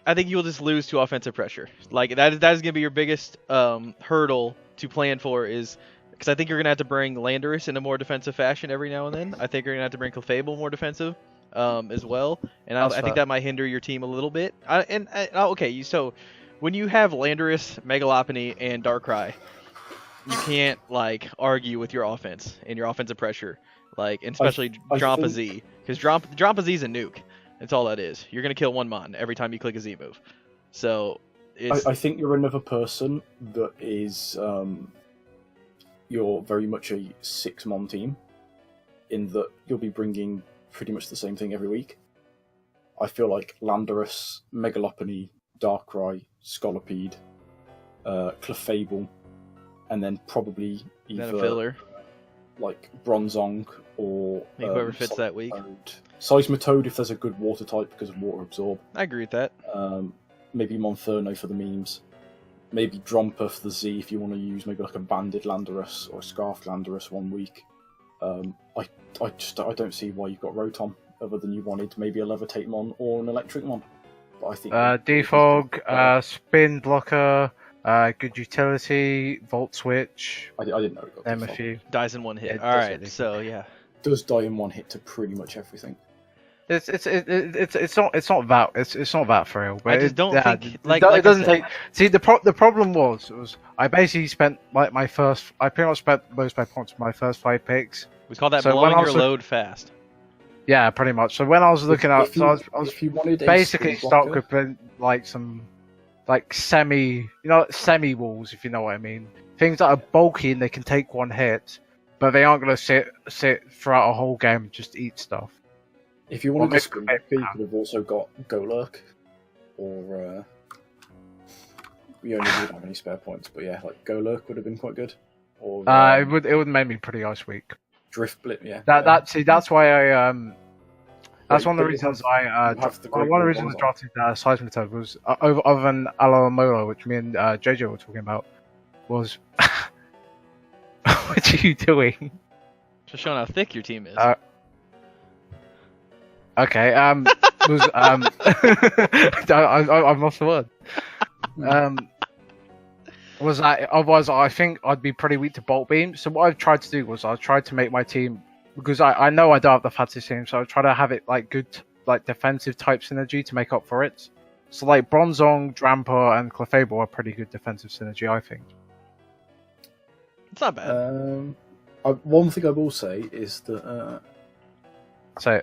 I think you'll just lose to offensive pressure. Like that is gonna be your biggest hurdle to plan for is because I think you're gonna have to bring Landorus in a more defensive fashion every now and then. I think you're gonna have to bring Clefable more defensive as well, and I
That's
think
fair.
that might hinder your team a little bit. Okay, so when you have Landorus, Megalopony, and Darkrai, you can't like argue with your offense and your offensive pressure, like and especially
I
Drampa
think-
Z because Drampa Z is a nuke. That's all that is. You're gonna kill one mon every time you click a Z move. So it's
I think you're another person that is you're very much a 6-mon team, in that you'll be bringing pretty much the same thing every week. I feel like Landorus, Megalopony, Darkrai, Scolipede, Clefable, and then probably
then
either
a filler.
like Bronzong or
Whoever fits that week.
Seismitoad if there's a good water type because of water absorb.
I agree with that.
Maybe Monferno for the memes. Maybe Dromper for the Z if you want to use maybe like a banded Landorus or a scarfed Landorus one week. I don't see why you've got Rotom other than you wanted maybe a Levitate Mon or an Electric Mon. But I think
Defog, Spin Blocker, good utility, Volt Switch.
I didn't know it got
Them a
Defog.
few.
Dies in one hit.
It
All
does
right,
it.
so yeah.
Does die in one hit to pretty much everything.
It's not that for real. But
I just don't think like
it doesn't
I said,
take. See, the problem was I basically spent like my first. I pretty much spent most of my points on my first 5 picks.
we call that
So when
blowing
I
your
was
load fast.
Yeah, pretty much. So when I was looking at,
If you,
so I was
if you wanted a
basically
Spin
stuck
Blocker,
with like some like semi walls, if you know what I mean. Things that are bulky and they can take one hit, but they aren't going to sit throughout a whole game and just eat stuff.
if you wanted
Well,
a Spin Blocker, you could have also got Golurk, or we only didn't have any spare points, but yeah, like Golurk would have been quite good. Or
It would make me pretty ice weak.
Drift Blip, yeah.
That's why I that's one of the
But you
reasons
have- you have the great
one of the
ball
reasons I
on.
drafted Seismitoad was other than Alamola, which me and JJ were talking about, was what are you doing?
Just showing how thick your team is.
Okay, was I've lost the word. Was that otherwise I think I'd be pretty weak to Bolt Beam. So what I've tried to do was I tried to make my team, because I know I don't have the fastest team, so I try to have it like good like defensive type synergy to make up for it. So like Bronzong, Dramper, and Clefable are pretty good defensive synergy, I think.
It's not bad.
One thing I will say is that
So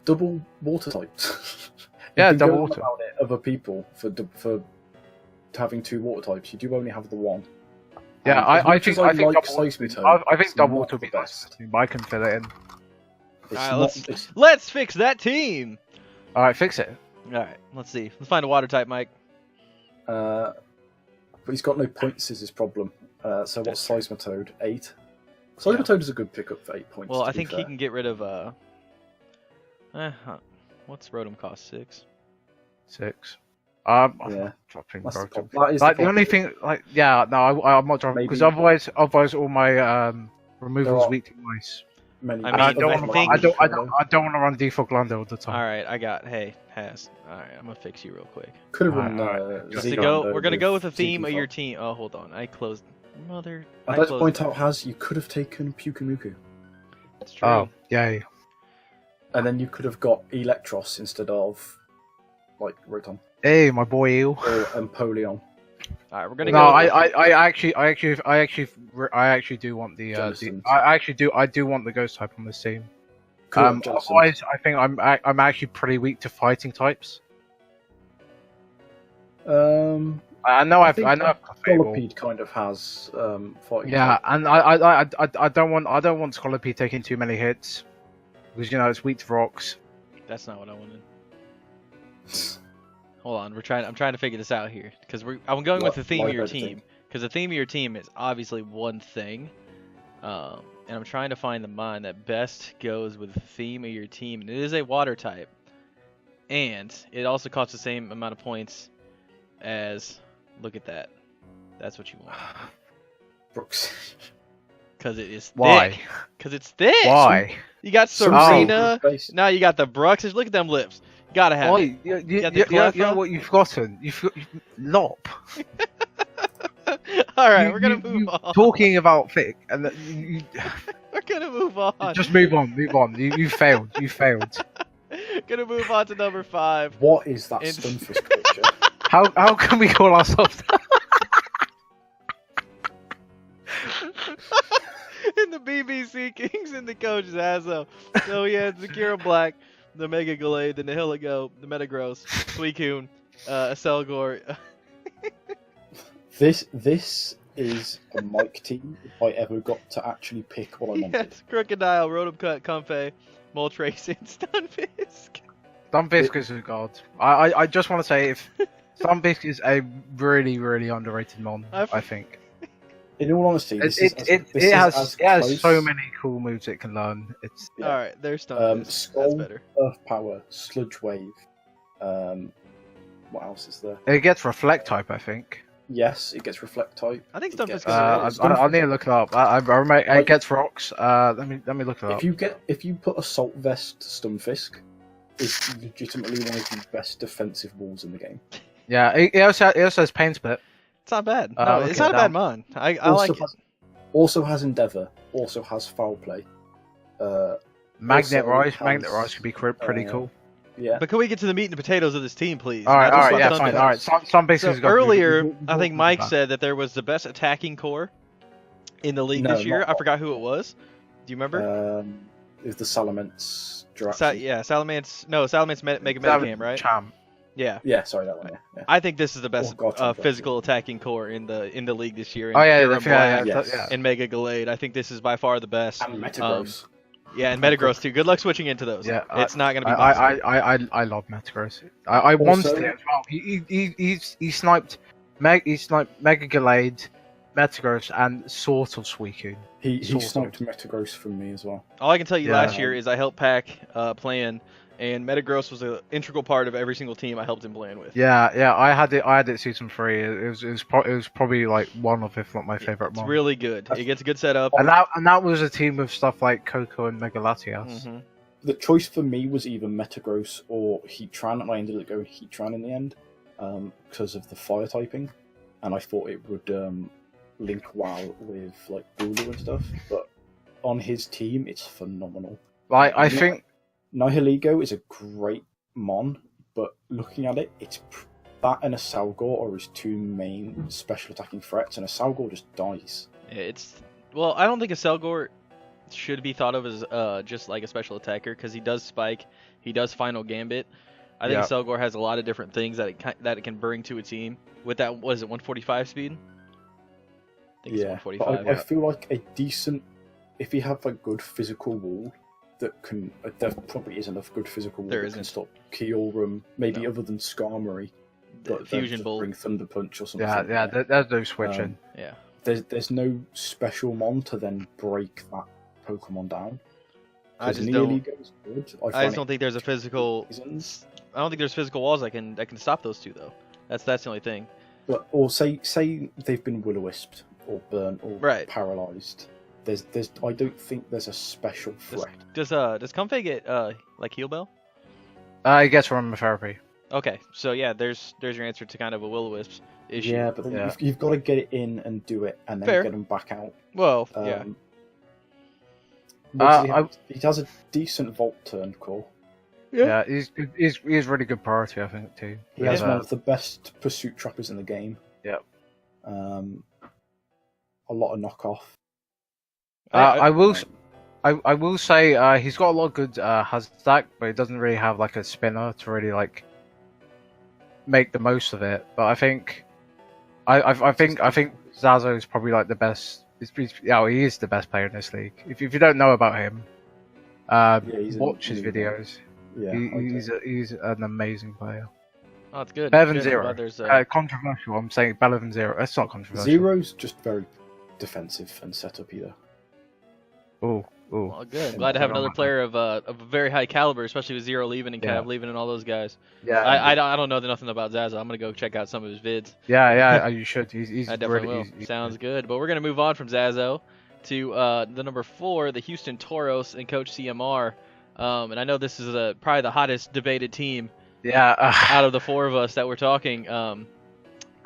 double water types.
yeah,
If you
double
go
water.
about it, other people for having 2 water types, you do only have the one.
Yeah,
And
I
as much
think
as
I think
like
double,
Seismitoad,
I think
it's
double
not
water would be
the
nice,
best.
but I can fill it in.
It's
Alright,
not-
let's- Let's fix that team.
All right, fix it.
All right, let's see. Let's find a water type, Mike.
but he's got no points is his problem. So what's Seismitoad? 8. Seismitoad is a good pickup for 8 points.
Well,
to
I
be
think he
fair.
can get rid of what's Rotom cost? 6.
6.
Yeah.
Dropping
That's the
Rotom.
problem. That is
Like
the
the only
problem.
thing, like I'm not dropping because
Maybe-
otherwise all my removals
There are
weak to ice.
Many
I
And I
mean,
don't
I
want to.
think-
I don't want to run default Lando all the time.
All right, I got. Hey, HAZ. All right, I'm gonna fix you real quick.
Could have run.
Alright,
Just
Ziggy
to go,
Lando
we're gonna go with the
Ziggy
theme of your
Fox.
team. Oh, hold on, I closed. Mother.
I'd
I
like to
closed.
point out, Haz, you could have taken Pyukumuku,
It's true.
Oh, yay.
and then you could have got Electros instead of like Rotom
Hey, my boy Eel.
or Empoleon.
All right, we're gonna
No,
go.
I actually do want the
Jellicent.
I do want the ghost type on this team.
Could have Jellicent.
Otherwise, I think I'm actually pretty weak to fighting types. I know I've Clefable.
Scolipede kind of has fighting.
Yeah, and I don't want Scolipede taking too many hits because it's weak to rocks.
That's not what I wanted. Hold on, I'm trying to figure this out here because I'm going with the theme of your team because the theme of your team is obviously one thing, and I'm trying to find the mine that best goes with the theme of your team. And it is a water type, and it also costs the same amount of points as. Look at that. That's what you want.
Brooks.
Because it is thick.
Why?
Because it's thick.
Why?
You got
Some
Serena.
base-
Now you got the Bruxes. Look at them lips. You gotta have it.
You
got the
know
Cleffa?
what you've forgotten? Lop.
All right, we're gonna move on.
Talking about thick, and
We're gonna move on.
just move on. You failed. You failed.
Gonna move on to number 5.
What is that
It's-
Stunfisk creature?
How can we call ourselves that?
In the BBC Kings and the coaches Hazo. So he had Zakira Black, the Mega Gallade, the Nihilego, the Metagross, Suicune, Selgor.
This is a Mike team if I ever got to actually pick what I wanted.
Yes, Crocodile, Rotom Cut, Comfey, Moltres, and Stunfisk.
Stunfisk is a god. I just want to say if Stunfisk is a really, really underrated mon, I think.
In all honesty,
it has so many cool moves it can learn. It's
Alright, there's Stunfisk.
Skull,
That's better.
Earth Power, Sludge Wave. What else is there?
It gets Reflect type, I think.
Yes, it gets Reflect type.
I think
It
Stunfisk
gets-
is
I need to look it up. I remember it gets Rocks. Let me look it up.
If you put Assault Vest Stunfisk, it's legitimately one of the best defensive walls in the game.
Yeah, it also has Pain Split.
It's not bad. No,
Okay,
it's not a bad
down.
mon. I like it.
Also has Endeavor. Also has Foul Play.
Magnet
Also
Rise.
has,
Magnet Rise could be pretty cool.
Yeah.
But can we get to the meat and potatoes of this team, please?
All right,
Not just
yeah,
Stunfisk.
fine. All right, some
So
basically
earlier, I think Mike said that there was the best attacking core in the league
No,
this year.
not-
I forgot who it was. Do you remember?
Is the Salamence
Salamence. No, Salamence Mega Metagame, right?
Charm.
Yeah.
Yeah, sorry, that one. Yeah.
I think this is the best
Oh, gotcha.
physical attacking core in the league this year.
Oh yeah,
Pure
yeah,
and Black
Yes.
and Mega Gallade. I think this is by far the best.
And Metagross.
Yeah, and Metagross too. Good luck switching into those.
Yeah,
It's not gonna be. possible.
I love Metagross. I wanted
Also-
it as well. He sniped Mega Gallade, Metagross, and sort of Suicune.
He
Sort of.
sniped Metagross from me as well.
All I can tell you
Yeah.
last year is I helped Pack plan, and Metagross was an integral part of every single team I helped him plan with.
Yeah, I had it season 3. It was probably like one of, if not my favorite
It's
mon.
really good. It gets a good setup.
And that was a team with stuff like Coco and Mega Latias.
hmm
The choice for me was either Metagross or Heatran, and I ended up going Heatran in the end because of the fire typing, and I thought it would link well with like Bulu and stuff. But on his team, it's phenomenal.
Like I think
Nihilego is a great mon, but looking at it, that and a Salgor are his two main special attacking threats, and a Salgor just dies.
Well, I don't think a Selgor should be thought of as just like a special attacker because he does spike, he does final gambit. I think
Yeah.
Selgor has a lot of different things that it can bring to a team. With that, what is it, 145 speed? I think it's
Yeah, but
145.
I feel like a decent, if you have a good physical wall that can, there probably is enough good physical wall
There
that can
isn't.
stop Kyurem, maybe
No.
other than Skarmory,
The
but then
Fusion
just
Bolt.
bring Thunder Punch or something.
yeah, there's no switching.
Yeah.
There's no special mon to then break that Pokemon down.
I
'Cause
just don't.
Nihiligo's good.
I
find
just don't think there's a physical.
reasons.
I don't think there's physical walls that can stop those two though. That's the only thing.
But or say they've been will-o-wisped or burnt or
Right.
paralyzed. There's I don't think there's a special threat.
Does Comfey get like heal bell?
He gets aromatherapy.
Okay, so yeah, there's your answer to kind of a will-o-wisp issue.
Yeah, but then
Yeah.
you've got to get it in and do it, and then
Fair.
get them back out.
Well, yeah.
What does he have? He has a decent Volt turn core.
Yeah, he's really good priority, I think, too.
He has
Yeah.
one of the best pursuit trappers in the game.
Yep.
A lot of knockoff.
I will say he's got a lot of good HAZ stack, but he doesn't really have like a spinner to really like make the most of it. But I think Zazo is probably like the best. He is the best player in this league. If you don't know about him,
he's
watch his
an-
videos.
Yeah,
He's an amazing player.
Oh, it's good.
Better than
Good to know
Zero.
about there's,
Controversial. I'm saying better than Zero. It's not controversial.
Zero's just very defensive and set up either.
Oh.
well, good. Glad to have another player of a very high caliber, especially with Zero leaving and Cav leaving and all those guys.
Yeah.
I don't know nothing about Zaza. I'm gonna go check out some of his vids.
Yeah. You should. He's
I definitely
really,
will.
he's
Sounds good. But we're gonna move on from Zazo to the number 4, the Houston Toros and Coach CMR. And I know this is probably the hottest debated team
Yeah.
out of the 4 of us that we're talking.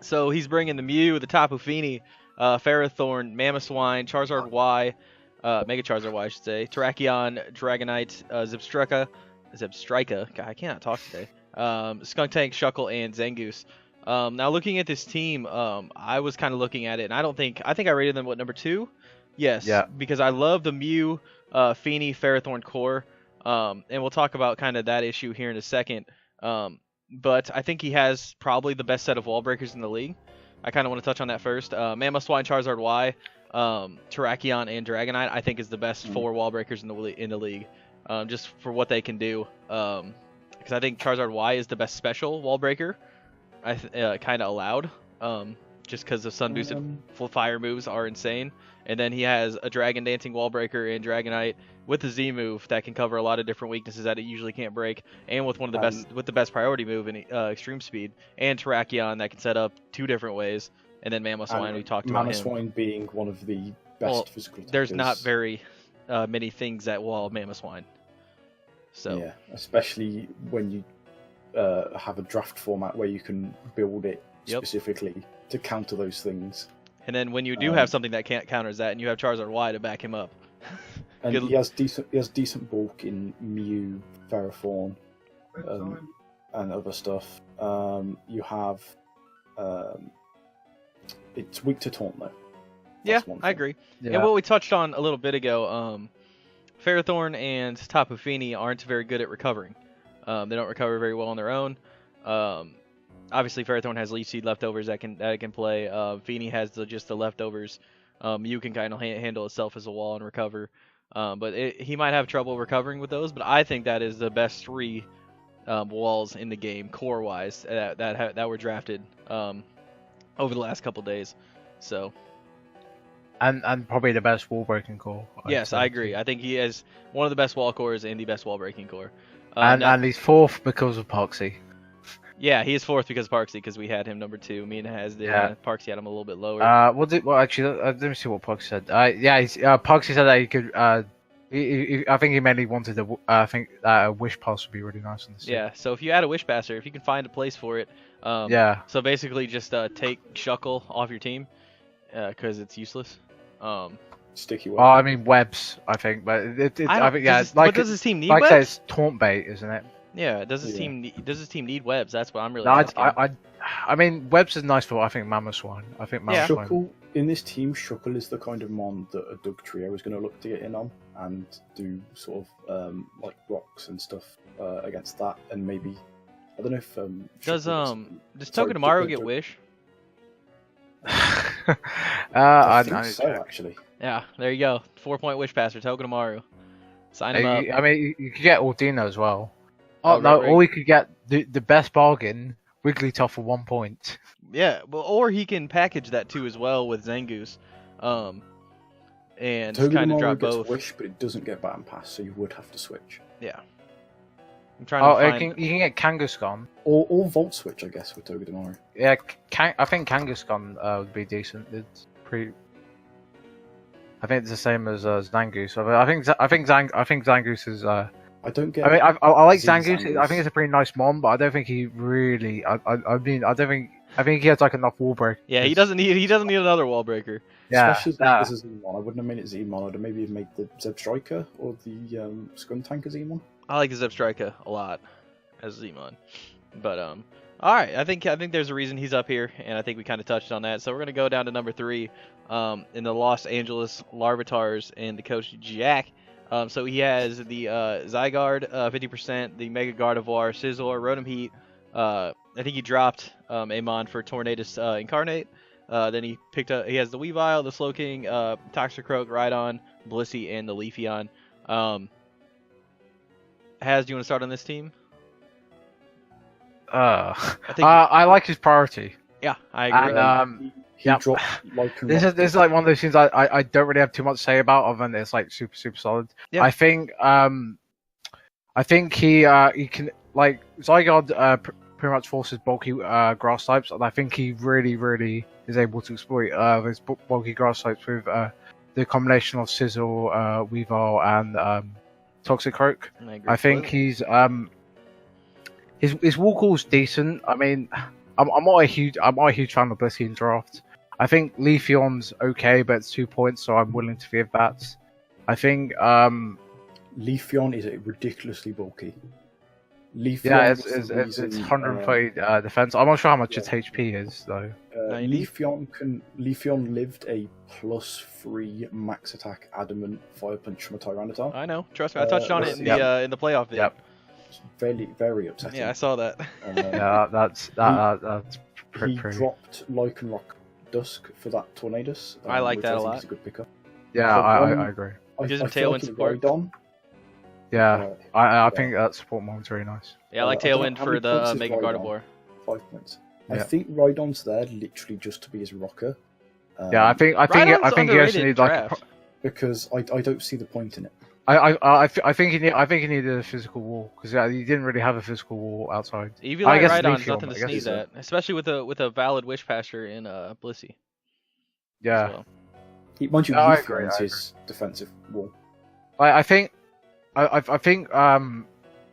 So he's bringing the Mew, the Tapu Fini, Ferrothorn, Mamoswine, Charizard Y, Mega Charizard Y, I should say, Terrakion, Dragonite, Zebstrika. God, I cannot talk today. Skuntank, Shuckle, and Zangoose. Now looking at this team, I was kind of looking at it, and I think I rated them number 2. Yes.
Yeah.
Because I love the Mew, Fini, Ferrothorn core. And we'll talk about kind of that issue here in a second. But I think he has probably the best set of wall breakers in the league. I kind of want to touch on that first. Mammoth Swine, Charizard Y, Terrakion, and Dragonite I think is the best 4 wall breakers in the league, just for what they can do. Because I think Charizard Y is the best special wall breaker. Kind of allowed, just because the Sun boosted full fire moves are insane. And then he has a Dragon Dancing wall breaker in Dragonite with the Z move that can cover a lot of different weaknesses that it usually can't break, and with one of the best priority move in Extreme Speed, and Terrakion that can set up 2 different ways, and then Mammoth Swine we talked about him.
Mammoth Swine being one of the best physical attackers.
There's not very many things that wall Mammoth Swine. So
yeah, especially when you have a draft format where you can build it specifically to counter those things.
And then when you do have something that can't counters that, and you have Charizard Y to back him up.
And he has decent bulk in Mew, Ferrothorn, and other stuff. You have it's weak to taunt though.
Yeah, I agree. Yeah. And what we touched on a little bit ago, Ferrothorn and Tapu Fini aren't very good at recovering. They don't recover very well on their own. Obviously, Ferrothorn has Leech Seed leftovers that it can play. Fini has just the leftovers. Mew can kind of handle itself as a wall and recover. But he might have trouble recovering with those. But I think that is the best 3 walls in the game, core-wise, that were drafted over the last couple days. So.
And probably the best wall breaking core.
Yes, I agree. I think he has one of the best wall cores and the best wall breaking core.
And he's 4th because of Parksy.
Yeah, he is 4th because of Parksy, because we had him number 2. Me and HAZ did.
Yeah.
Parksy had him a little bit lower.
Actually, let me see what Parksy said. Parksy said that he could. I think he mainly wanted a Wish Pass would be really nice in this.
Yeah, so if you add a Wish Passer, if you can find a place for it. So basically, just take Shuckle off your team, because it's useless.
Sticky web.
Oh, I mean webs. I think, but I think
does his team need
like
webs?
I say, it's taunt bait, isn't it?
Yeah, does his team need webs? That's what I'm really asking.
I mean, webs is nice for Mammoth Swine. I think Mammoth Swine.
Shuckle, in this team, Shuckle is the kind of mon that a Doug Trio is going to look to get in on and do sort of like rocks and stuff against that, and maybe I don't know if
does Togedemaru get Wish?
I think so, actually.
Yeah, there you go. 4-point Wish Passer, Togedemaru. Sign him up.
I mean, you could get Ordino as well. Oh no, or we could get the best bargain, Wigglytuff for 1 point.
Yeah, well, or he can package that too as well with Zangoose, and kind of drop both.
Wish, but it doesn't get Baton Pass, so you would have to switch.
Yeah. I'm trying to find...
you can get Kangaskhan.
Or Volt Switch, I guess, with Togedemaru.
Yeah, I think Kangaskhan would be decent. It's pretty. I think it's the same as Zangoose. I think Zangoose is.
I don't get.
I mean, I like Zangoose. I think it's a pretty nice mon, but I don't think he really. I think he has like enough wall break.
Yeah, he doesn't need another wall breaker.
Yeah,
especially as a Z-mon. I wouldn't have made it Z-mon. I'd maybe have made the Zeb Striker or the Skuntank a Z-mon.
I like the Zeb Striker a lot as Z-mon, but all right. I think there's a reason he's up here, and I think we kind of touched on that. So we're gonna go down to number 3, in the Los Angeles Larvitars and the coach Jack. So he has the Zygarde 50%, the Mega Gardevoir, Scizor, Rotom Heat. I think he dropped Amon for Tornadus Incarnate. Then he picked up. He has the Weavile, the Slowking, Toxicroak, Rhydon, Blissey, and the Leafeon. HAZ, do you want to start on this team?
I like his priority.
Yeah, I agree.
And, this is like one of those things I don't really have too much to say about, other than it's like super solid. Yeah. I think he can, like, Zygarde pretty much forces bulky grass types, and I think he really is able to exploit those bulky grass types with the combination of Scizor, Weavile, and Toxicroak. I think he's his wall call's decent. I mean, I'm not a huge fan of Blissey in draft. I think Leafeon's okay, but it's 2 points, so I'm willing to forgive that. I think
Leafeon is ridiculously bulky. Leafeon
Yeah,
was
it's
the reason,
130 defense. I'm not sure how much
yeah.
its HP is though.
90?
Leafeon lived a +3 max attack adamant fire punch from a Tyranitar.
I know. Trust me. I touched on it in
Yep.
the playoff video.
Yep.
It's very, very upsetting.
Yeah, I saw that.
Yeah, that's
He
pretty.
dropped Lycanroc Dusk for that Tornadus.
I like
which
that a
think
lot.
is a good pickup.
Yeah,
So
I agree.
I
Gives him
feel
Tailwind
in
support.
Rhydon,
Yeah, I
yeah.
think that support mode's very nice.
Yeah, I like
I don't know
Tailwind
how
for
many
the
points is
Mega
Rhydon?
Gardevoir.
5 points.
Yeah.
I think Rhydon's there literally just to be his rocker.
Yeah, I think
Rhydon's
he actually
underrated
needs like.
draft.
Because I don't see the point in it.
I think he needed a physical wall because he didn't really have a physical wall outside.
Eevee
I guess
Rhydon's
Leafeon,
nothing
I
to
guess
sneeze
so.
at, especially with a valid Wish Pasture in Blissey.
Yeah,
So,
Mind you,
No, I
Leafeon's
agree, I
his defensive wall.
I think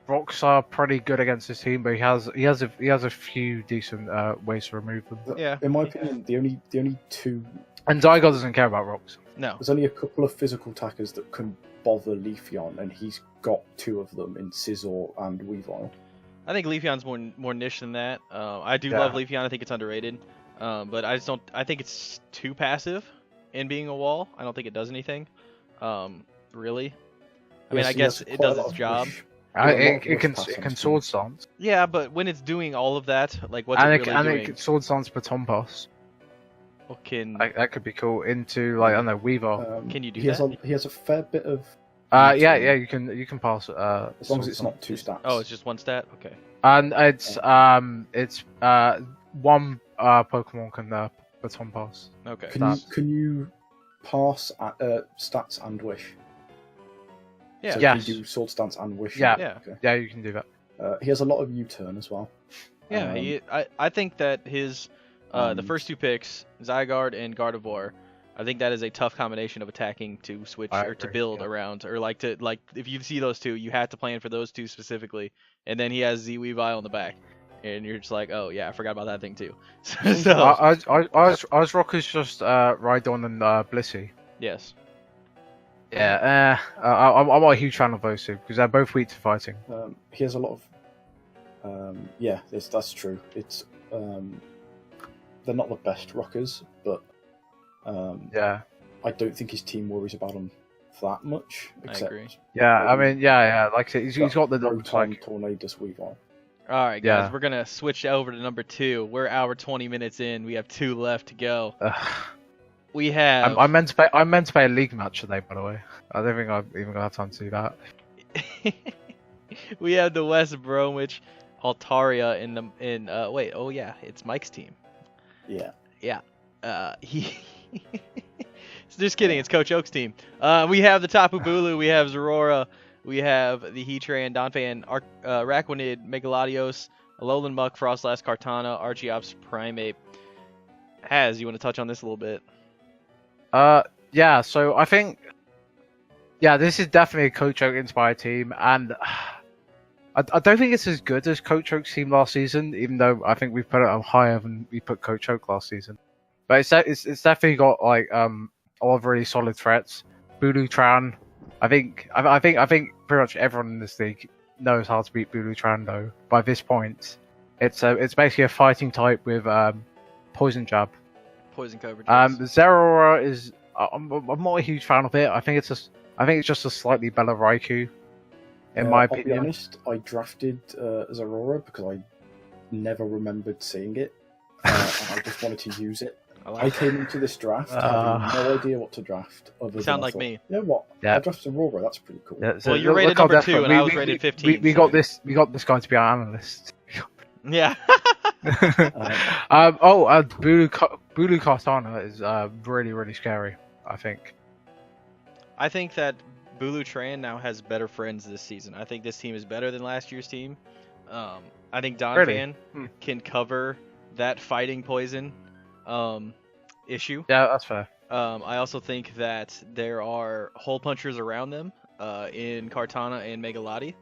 rocks are pretty good against this team, but he has a few decent ways to remove them.
Yeah.
In my opinion, the only two
And Zygarde doesn't care about rocks.
no.
there's only a couple of physical attackers that can bother Leafeon, and he's got 2 of them in Scizor and Weavile.
I think Leafeon's more niche than that. I do
Yeah.
love Leafeon. I think it's underrated. But I just don't. I think it's too passive in being a wall. I don't think it does anything. Really. I mean,
Yes,
I
he
guess
has
it
quite a
does
lot
its
of
job.
wish.
It can
pass on his
sword
team.
stance,
Yeah, but when it's doing all of that, like what's
and
it really
it
doing?
can sword stance baton pass.
What can
That could be cool into like I don't know Weaver.
Can you do
he has
that?
he has a fair bit of.
Yeah,
U-turn,
you can pass.
As long as
sword
it's not
stance.
2 stats.
Oh, it's just one stat. Okay.
And it's one Pokemon can baton pass.
Okay.
Can you pass stats and wish?
Yeah.
So
Yes.
can you do sword stance and wish?
Yeah.
Yeah.
Okay.
Yeah, you can do that.
He has a lot of U-turn as well.
Yeah. I think that his the
and-
first 2 picks, Zygarde and Gardevoir, I think that is a tough combination of attacking to switch
I
or to
agree,
build
yeah.
around, or like if you see those 2, you have to plan for those 2 specifically, and then he has Z Weavile in the back, and you're just like, oh yeah, I forgot about that thing too. So
Ours Rockers just Rhydon and Blissey.
yes,
Yeah, I'm not a huge fan of those 2 because they're both weak to fighting.
He has a lot of. Yeah, that's true. It's they're not the best rockers, but
Yeah,
I don't think his team worries about him that much. Except
agree.
yeah. I mean, yeah. Like I said, he's got the
Rotom,
like.
Tornadus, Weavile.
all right guys,
Yeah.
we're gonna switch over to number 2. We're hour 20 minutes in. We have 2 left to go. We have.
I meant to play a league match today, by the way. I don't think I've even got time to do that.
We have the West Bromwich Altaria wait, oh yeah, it's Mike's team.
Yeah.
He just kidding, it's Coach Oak's team. We have the Tapu Bulu, we have Zorora, we have the Heatran, Donphan, Araquanid, Megaladios, Alolan Muck, Frostlass, Kartana, Archeops, Primeape. HAZ, you want to touch on this a little bit?
Yeah. So I think, yeah, this is definitely a Coach Oak inspired team, and I don't think it's as good as Coach Oak's team last season, even though I think we put it up higher than we put Coach Oak last season. But it's definitely got like a lot of really solid threats. Bulu-Tran, I think pretty much everyone in this league knows how to beat Bulu-Tran though. By this point, it's basically a fighting type with Poison Jab.
Poison coverage.
Zeraora is I'm not a huge fan of it. I think it's just a slightly better Raikou, in my
I'll be
opinion.
honest, I drafted Zorora because I never remembered seeing it, and I just wanted to use it. I came into this draft having no idea what to draft. Other than
sound
I
like
thought,
me.
You know what?
Yeah.
I drafted Zorora. That's pretty cool.
Yeah,
Well, you're rated
how
number 2
desperate-
and I was rated 15.
We got this guy to be our analyst.
Yeah.
Bulu Kartana is really, really scary, I think.
I think that Bulu-Tran now has better friends this season. I think this team is better than last year's team. I think Donphan can cover that fighting poison issue.
Yeah, that's fair.
I also think that there are hole punchers around them in Kartana and Megaladi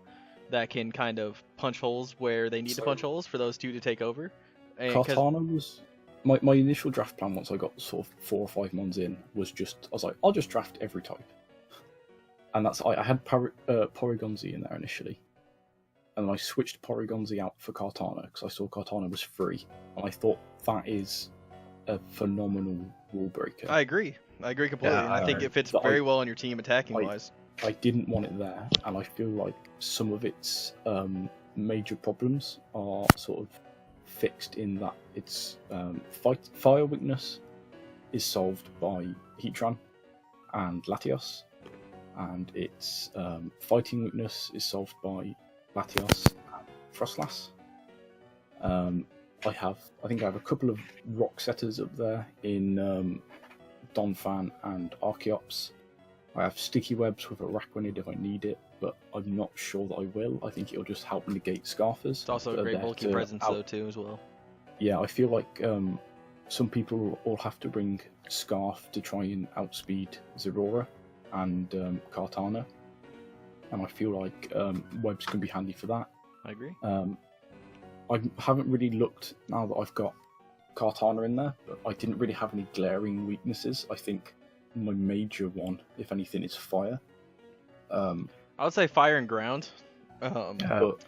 that can kind of punch holes where they need to punch holes for those 2 to take over. And 'cause-
Kartana was my initial draft plan once I got sort of 4 or 5 months in was just I was like I'll just draft every type, and that's I had Porygonzi in there initially, and I switched Porygon-Z out for Kartana because I saw Kartana was free, and I thought that is a phenomenal rule breaker.
I agree completely.
Yeah,
And I think it fits
But
very well on your team attacking wise.
I didn't want it there, and I feel like some of its major problems are sort of fixed in that its fire weakness is solved by Heatran and Latios, and its fighting weakness is solved by Latios and Frostlass. I think I have a couple of rock setters up there in Donphan and Archeops. I have sticky webs with Araquanid if I need it, but I'm not sure that I will. I think it'll just help negate Scarfers.
It's also a great bulky presence though too as well.
Yeah, I feel like some people all have to bring Scarf to try and outspeed Zeraora and Kartana, and I feel like webs can be handy for that.
I agree.
I haven't really looked now that I've got Kartana in there, but I didn't really have any glaring weaknesses. I think my major one, if anything, is fire.
I would say fire and ground.
But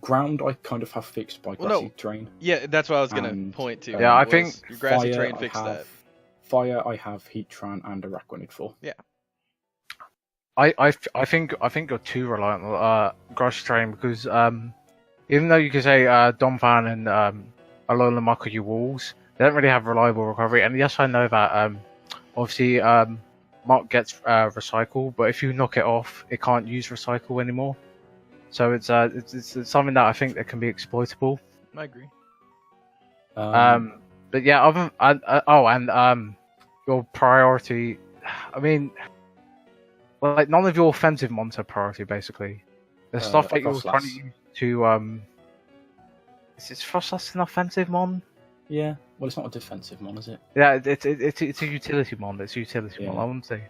ground I kind of have fixed by grassy terrain.
Yeah, that's what I was gonna point to.
Yeah, I think
your grassy
fire,
terrain fixed that.
Fire I have Heatran and Araquanid for.
Yeah.
I think you're too reliant on grassy terrain because even though you could say Donphan and Alola Muck are your walls, they don't really have reliable recovery. And yes, I know that obviously Muck gets recycle, but if you knock it off, it can't use recycle anymore. So it's something that I think that can be exploitable.
I agree.
But yeah, your priority. I mean, like none of your offensive mons are priority basically. The stuff that you're trying to use to is Frostlass an offensive mon?
Yeah, well, it's not a defensive mon, is it?
Yeah, it's a utility mon. It's a utility mon. I wouldn't say.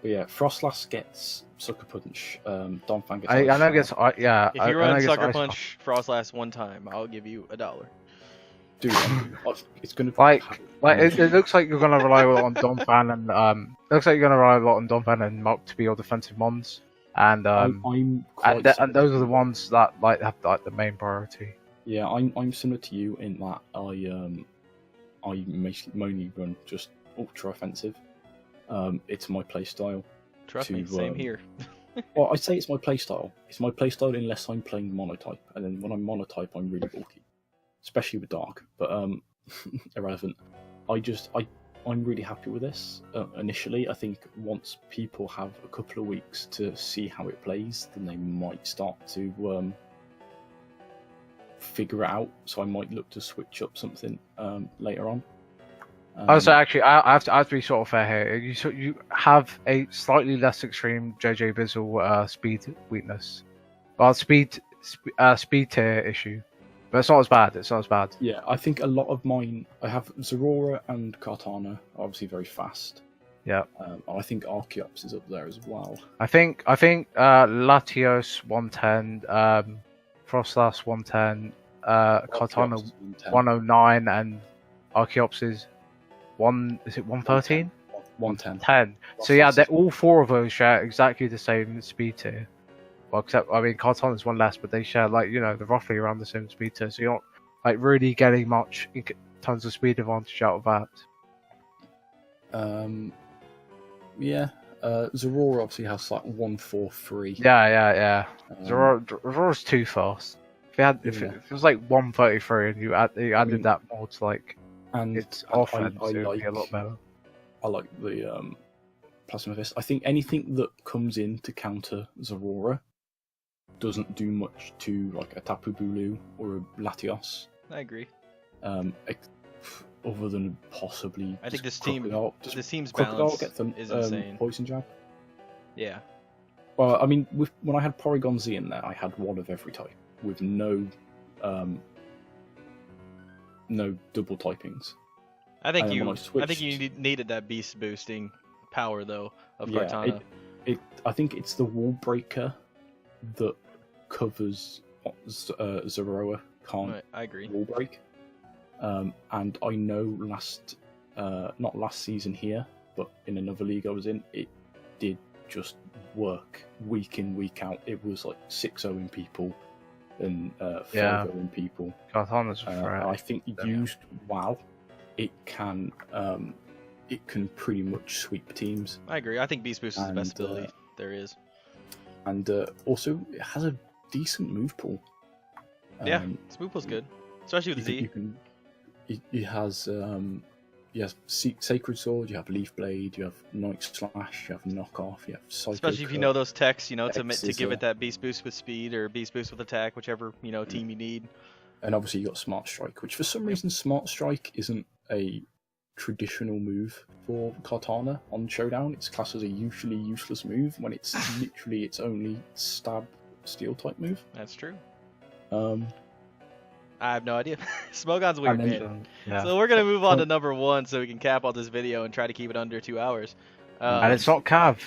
But yeah, Frostlass gets Sucker Punch. Donphan gets.
I know it gets. Yeah.
If you run Sucker Punch Frostlass one time, I'll give you $1.
Dude, it's gonna
it looks like you're gonna rely a lot on Donphan and it looks like you're gonna rely a lot on Donphan and Muck to be your defensive mons, and and those are the ones that have the main priority.
Yeah, I'm similar to you in that I mainly run just ultra offensive. It's my playstyle.
Trust me, same here.
Well, I say it's my playstyle. It's my playstyle unless I'm playing monotype, and then when I'm monotype, I'm really bulky, especially with dark. But irrelevant. I'm really happy with this. Initially, I think once people have a couple of weeks to see how it plays, then they might start to figure it out. So I might look to switch up something later on.
So actually, I have to be sort of fair here. You have a slightly less extreme JJ Bizzle speed weakness, well, speed tier issue, but it's not as bad. It's not as bad.
Yeah, I think a lot of mine. I have Zeraora and Kartana, obviously very fast.
Yeah.
I think Archeops is up there as well.
I think Latios 110, Frostlass 110, Kartana 109, and Archeops is 113?
110.
10. So yeah, all four of those share exactly the same speed tier. Well, except Kartana's one less, but they share they're roughly around the same speed tier. So you're not really getting much in terms of speed advantage out of that.
Yeah. Zeraora obviously has 143.
Yeah. Zeraora's too fast. If it was 133 and you added that more to
and
its offense,
I
it would be a lot better.
I like the Plasma Fist. I think anything that comes in to counter Zeraora doesn't do much to a Tapu Bulu or a Latios.
I agree.
Other than possibly,
I think this team's
Crocodile
balance
get them,
is insane.
Poison Jab.
Yeah.
Well, when I had Porygon-Z in there, I had one of every type with no double typings.
I think you needed that beast boosting power though of Kartana.
I think it's the wall breaker that covers what Zeraora can't.
Right, I agree.
Wall break. And I know not last season here, but in another league I was in, it did just work week in, week out. It was 6-0ing people and
Yeah.
furthering people.
Kartana's a threat.
I think used well, it can pretty much sweep teams.
I agree. I think Beast Boost is the best ability there is.
And also, it has a decent move pool.
Yeah, its move pool's good, especially with the Z.
It has Sacred Sword, you have Leaf Blade, you have Night Slash, you have Knockoff, you have Psycho
Especially if you
Cut,
know those techs, to give
Scissor.
it that Beast Boost with speed or Beast Boost with attack, whichever team you need.
And obviously you got Smart Strike, which for some reason Smart Strike isn't a traditional move for Kartana on Showdown. It's classed as a usually useless move when it's literally its only stab steel type move.
That's true.
Um,
I have no idea. Smogon's weird,
And then-
man.
Yeah.
So we're gonna move on to number 1 so we can cap all this video and try to keep it under 2 hours.
And it's not Cav.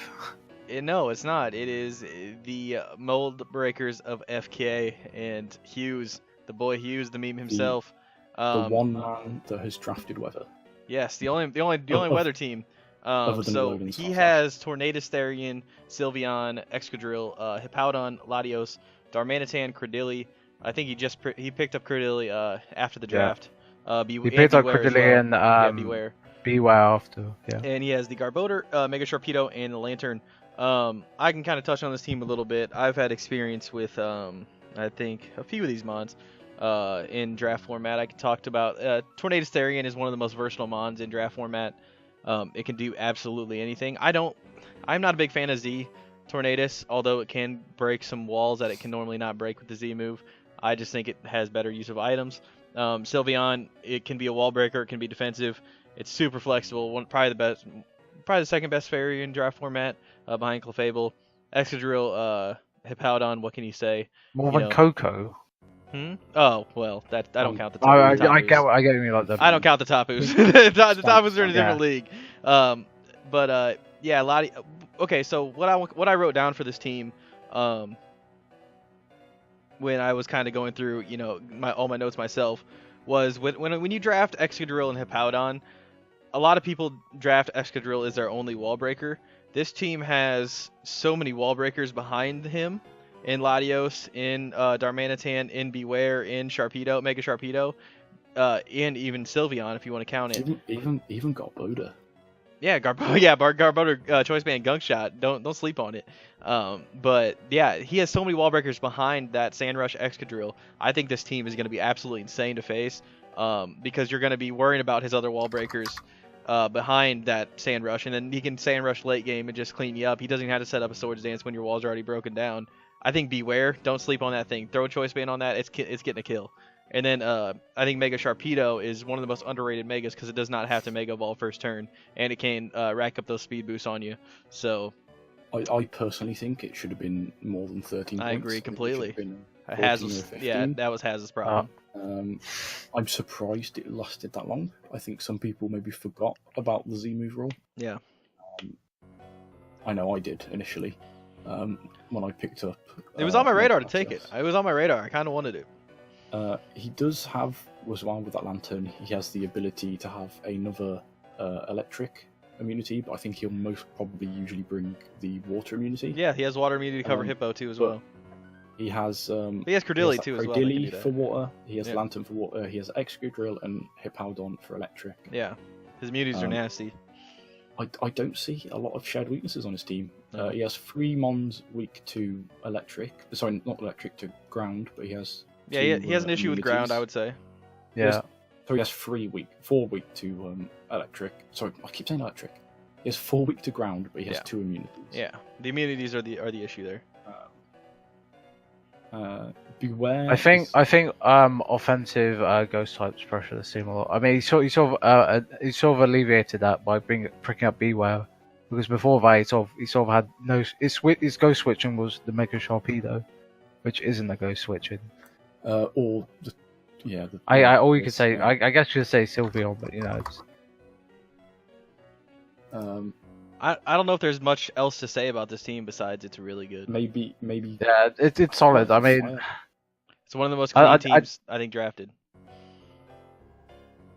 No, it's not. It is the Mold Breakers of FK and Hughes, the boy Hughes, the meme himself.
the one man that has drafted Weather.
Yes, the only
Of-
weather team.
other than
So
Logan's
he
House.
has Tornadus Therian, Sylveon, Excadrill, Hippowdon, Latios, Darmanitan, Credilli. I think he picked up Credilli after the draft.
He picked up
Beware as
Credilli
well.
and
Beware.
Beware after. Yeah.
And he has the Garbodor, Mega Sharpedo, and the Lantern. I can kind of touch on this team a little bit. I've had experience with, I think, a few of these mons in draft format. I talked about Tornadus Therian is one of the most versatile mons in draft format. It can do absolutely anything. I'm not a big fan of Z Tornadus, although it can break some walls that it can normally not break with the Z move. I just think it has better use of items. Sylveon, it can be a wall breaker, it can be defensive. It's super flexible. Probably the second best fairy in draft format, behind Clefable. Excadrill, Hippowdon, what can you say?
More
You
than
know.
Coco.
Oh, well, I don't count the top.
I
Tapus.
get what you mean like that.
I don't count the Tapus. the Tapus are in a different
Yeah.
league. Yeah, Lottie. Okay, so what I wrote down for this team, when I was kind of going through, all my notes myself, was when you draft Excadrill and Hippowdon, a lot of people draft Excadrill as their only wall breaker. This team has so many wall breakers behind him, in Latios, in Darmanitan, in Beware, in Sharpedo, Mega Sharpedo, and even Sylveon if you want to count it.
Even got Boda.
Yeah, Garbodor Choice Band Gunk Shot. Don't sleep on it. But yeah, he has so many wall breakers behind that Sandrush Excadrill. I think this team is going to be absolutely insane to face, because you're going to be worrying about his other wall breakers behind that Sandrush, and then he can Sandrush late game and just clean you up. He doesn't even have to set up a Swords Dance when your walls are already broken down. I think Beware. Don't sleep on that thing. Throw a Choice Band on that. It's getting a kill. And then I think Mega Sharpedo is one of the most underrated Megas because it does not have to Mega Evolve first turn, and it can rack up those speed boosts on you. So
I personally think it should have been more than 13
I
points.
agree
It should
completely.
have been
Haz
14 or
was,
15.
that was Haz's problem.
I'm surprised it lasted that long. I think some people maybe forgot about the Z move rule.
Yeah.
I know I did initially when I picked up.
It was on my radar to
Minecraft
take it.
Yes.
It was on my radar. I kind of wanted it.
He does have, as well with that Lantern, he has the ability to have another electric immunity, but I think he'll most probably usually bring the water immunity.
Yeah, he has water immunity to cover Hippo too as well.
He has
He has Credilli too as well. that can do
Credilli
that.
for water, he has
Yeah.
Lantern for water, he has Excadrill and Hippowdon for electric.
Yeah, his immunities are nasty.
I don't see a lot of shared weaknesses on his team.
No.
He has 3 Mons weak to electric. Sorry, not electric, to ground, but he has.
Yeah,
2,
he has an issue with ground, I would say.
Yeah.
So he has 4 weak to electric. Sorry, I keep saying electric. He has 4 weak to ground, but he has
Yeah.
2 immunities.
Yeah, the immunities are the issue there.
Beware.
I think offensive ghost types pressure the team a lot. I mean, he sort of alleviated that by picking up Beware, because before that he sort of had no. His ghost switching was the Mega Sharpedo, which isn't the ghost switching.
Or the, yeah.
All you could say, I guess you could say Sylveon, but it's.
I don't know if there's much else to say about this team besides it's really good.
Maybe.
Yeah, it's solid. I mean,
It's one of the most clean teams I think drafted.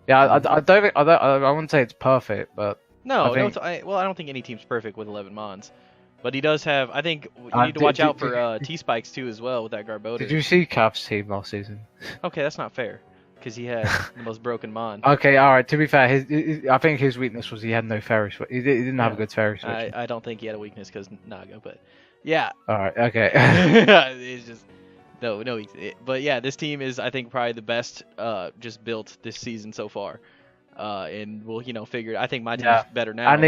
yeah, I wouldn't say it's perfect, but
No,
I think-
I don't think any team's perfect with 11 Mons. But he does have. I think you need to watch out for T spikes too as well with that Garbodor.
Did you see Cav's team last season?
Okay, that's not fair because he had the most broken mon.
Okay, all right. To be fair, I think his weakness was he had no fairy switch. He didn't have a good fairy switch.
I don't think he had a weakness because Naga, but yeah.
All right. Okay.
It's just no. But yeah, this team is I think probably the best just built this season so far. And we'll figure. I think my team's better now.
And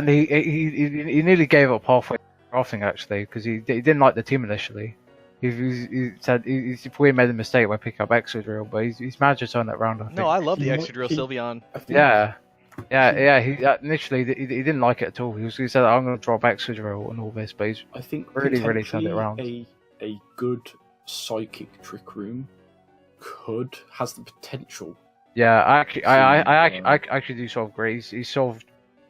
he nearly gave up halfway through actually because he didn't like the team initially. He said if we made a mistake by picking up Excadrill, but he's managed to turn that around. I think.
No, I love the Excadrill Sylveon.
Yeah. He initially he didn't like it at all. He said I'm going to drop Excadrill and all this, but he's really turned it around.
A good psychic trick room has the potential.
Yeah, I actually do sort of agree. He's sort of,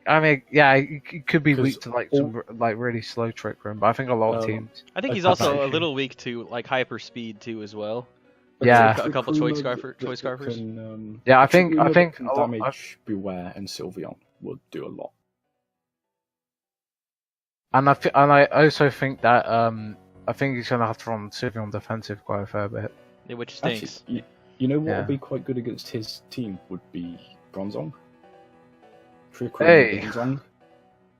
I mean, yeah, he could be weak to like some like really slow trick room, but I think a lot of teams.
I think he's also a little weak to like hyper speed too as well.
Yeah,
a couple choice scarfers.
Yeah, I think
damage Beware and Sylveon would do a lot.
And I also think that I think he's gonna have to run Sylveon defensive quite a fair bit.
Yeah, which stinks.
Actually, you know what would be quite good against his team would be Bronzong. Trick room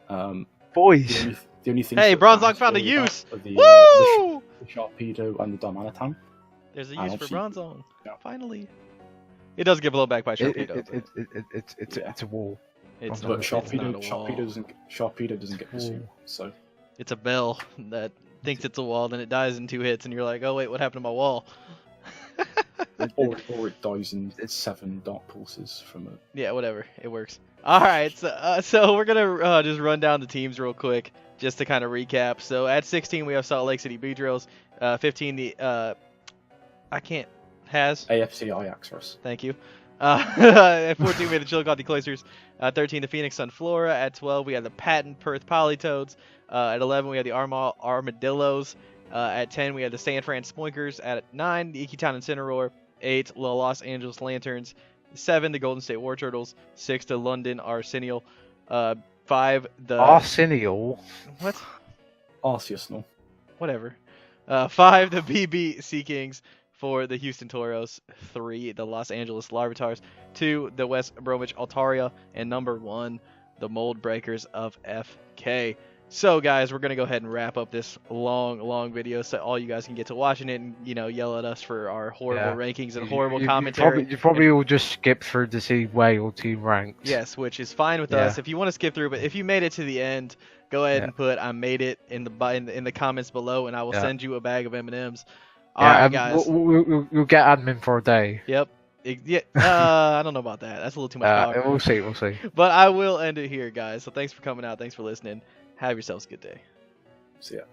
Bronzong.
Boys.
The only thing.
Hey, Bronzong found a use.
The
Woo!
Sharpedo and the Darmanitan.
There's a use for Bronzong. Yeah. Finally. It does get blown back by Sharpedo.
It's a wall.
But Sharpedo doesn't get pursued, so
it's a bell that thinks it's a wall, then it dies in 2 hits, and you're like, oh wait, what happened to my wall?
or it dies in 7 dark pulses from it.
Yeah, whatever, it works. All right, so we're gonna just run down the teams real quick, just to kind of recap. So at 16 we have Salt Lake City Beedrills. 15 the HAZ.
AFC Ajax.
Thank you. At 14 we had the Chillicothe Cloisters. 13 the Phoenix Sunflora. At 12 we had the Patent Perth Polytoads. At 11 we had the Armadillos. At 10 we had the San Fran Spoinkers. At 9 the Ikitown Incineroar. 8 the Los Angeles Lanterns. 7 the Golden State War Turtles. 6 the London Arsenal. 5 the
Arsenal.
What?
Arsenal.
Whatever. 5 the BB Sea Kings. 4 the Houston Toros. 3 the Los Angeles Larvitars. 2 the West Bromwich Altaria. And number 1 the Mold Breakers of FK. So guys, we're gonna go ahead and wrap up this long video, so all you guys can get to watching it and yell at us for our horrible rankings and horrible commentary.
You probably will just skip through to see where your team ranks.
Yes, which is fine with us if you want to skip through. But if you made it to the end, go ahead and put "I made it" in the comments below, and I will send you a bag of M&Ms. All right, guys.
We'll get admin for a day.
Yep. Yeah, I don't know about that. That's a little too much power.
We'll see.
But I will end it here, guys. So thanks for coming out. Thanks for listening. Have yourselves a good day.
See ya.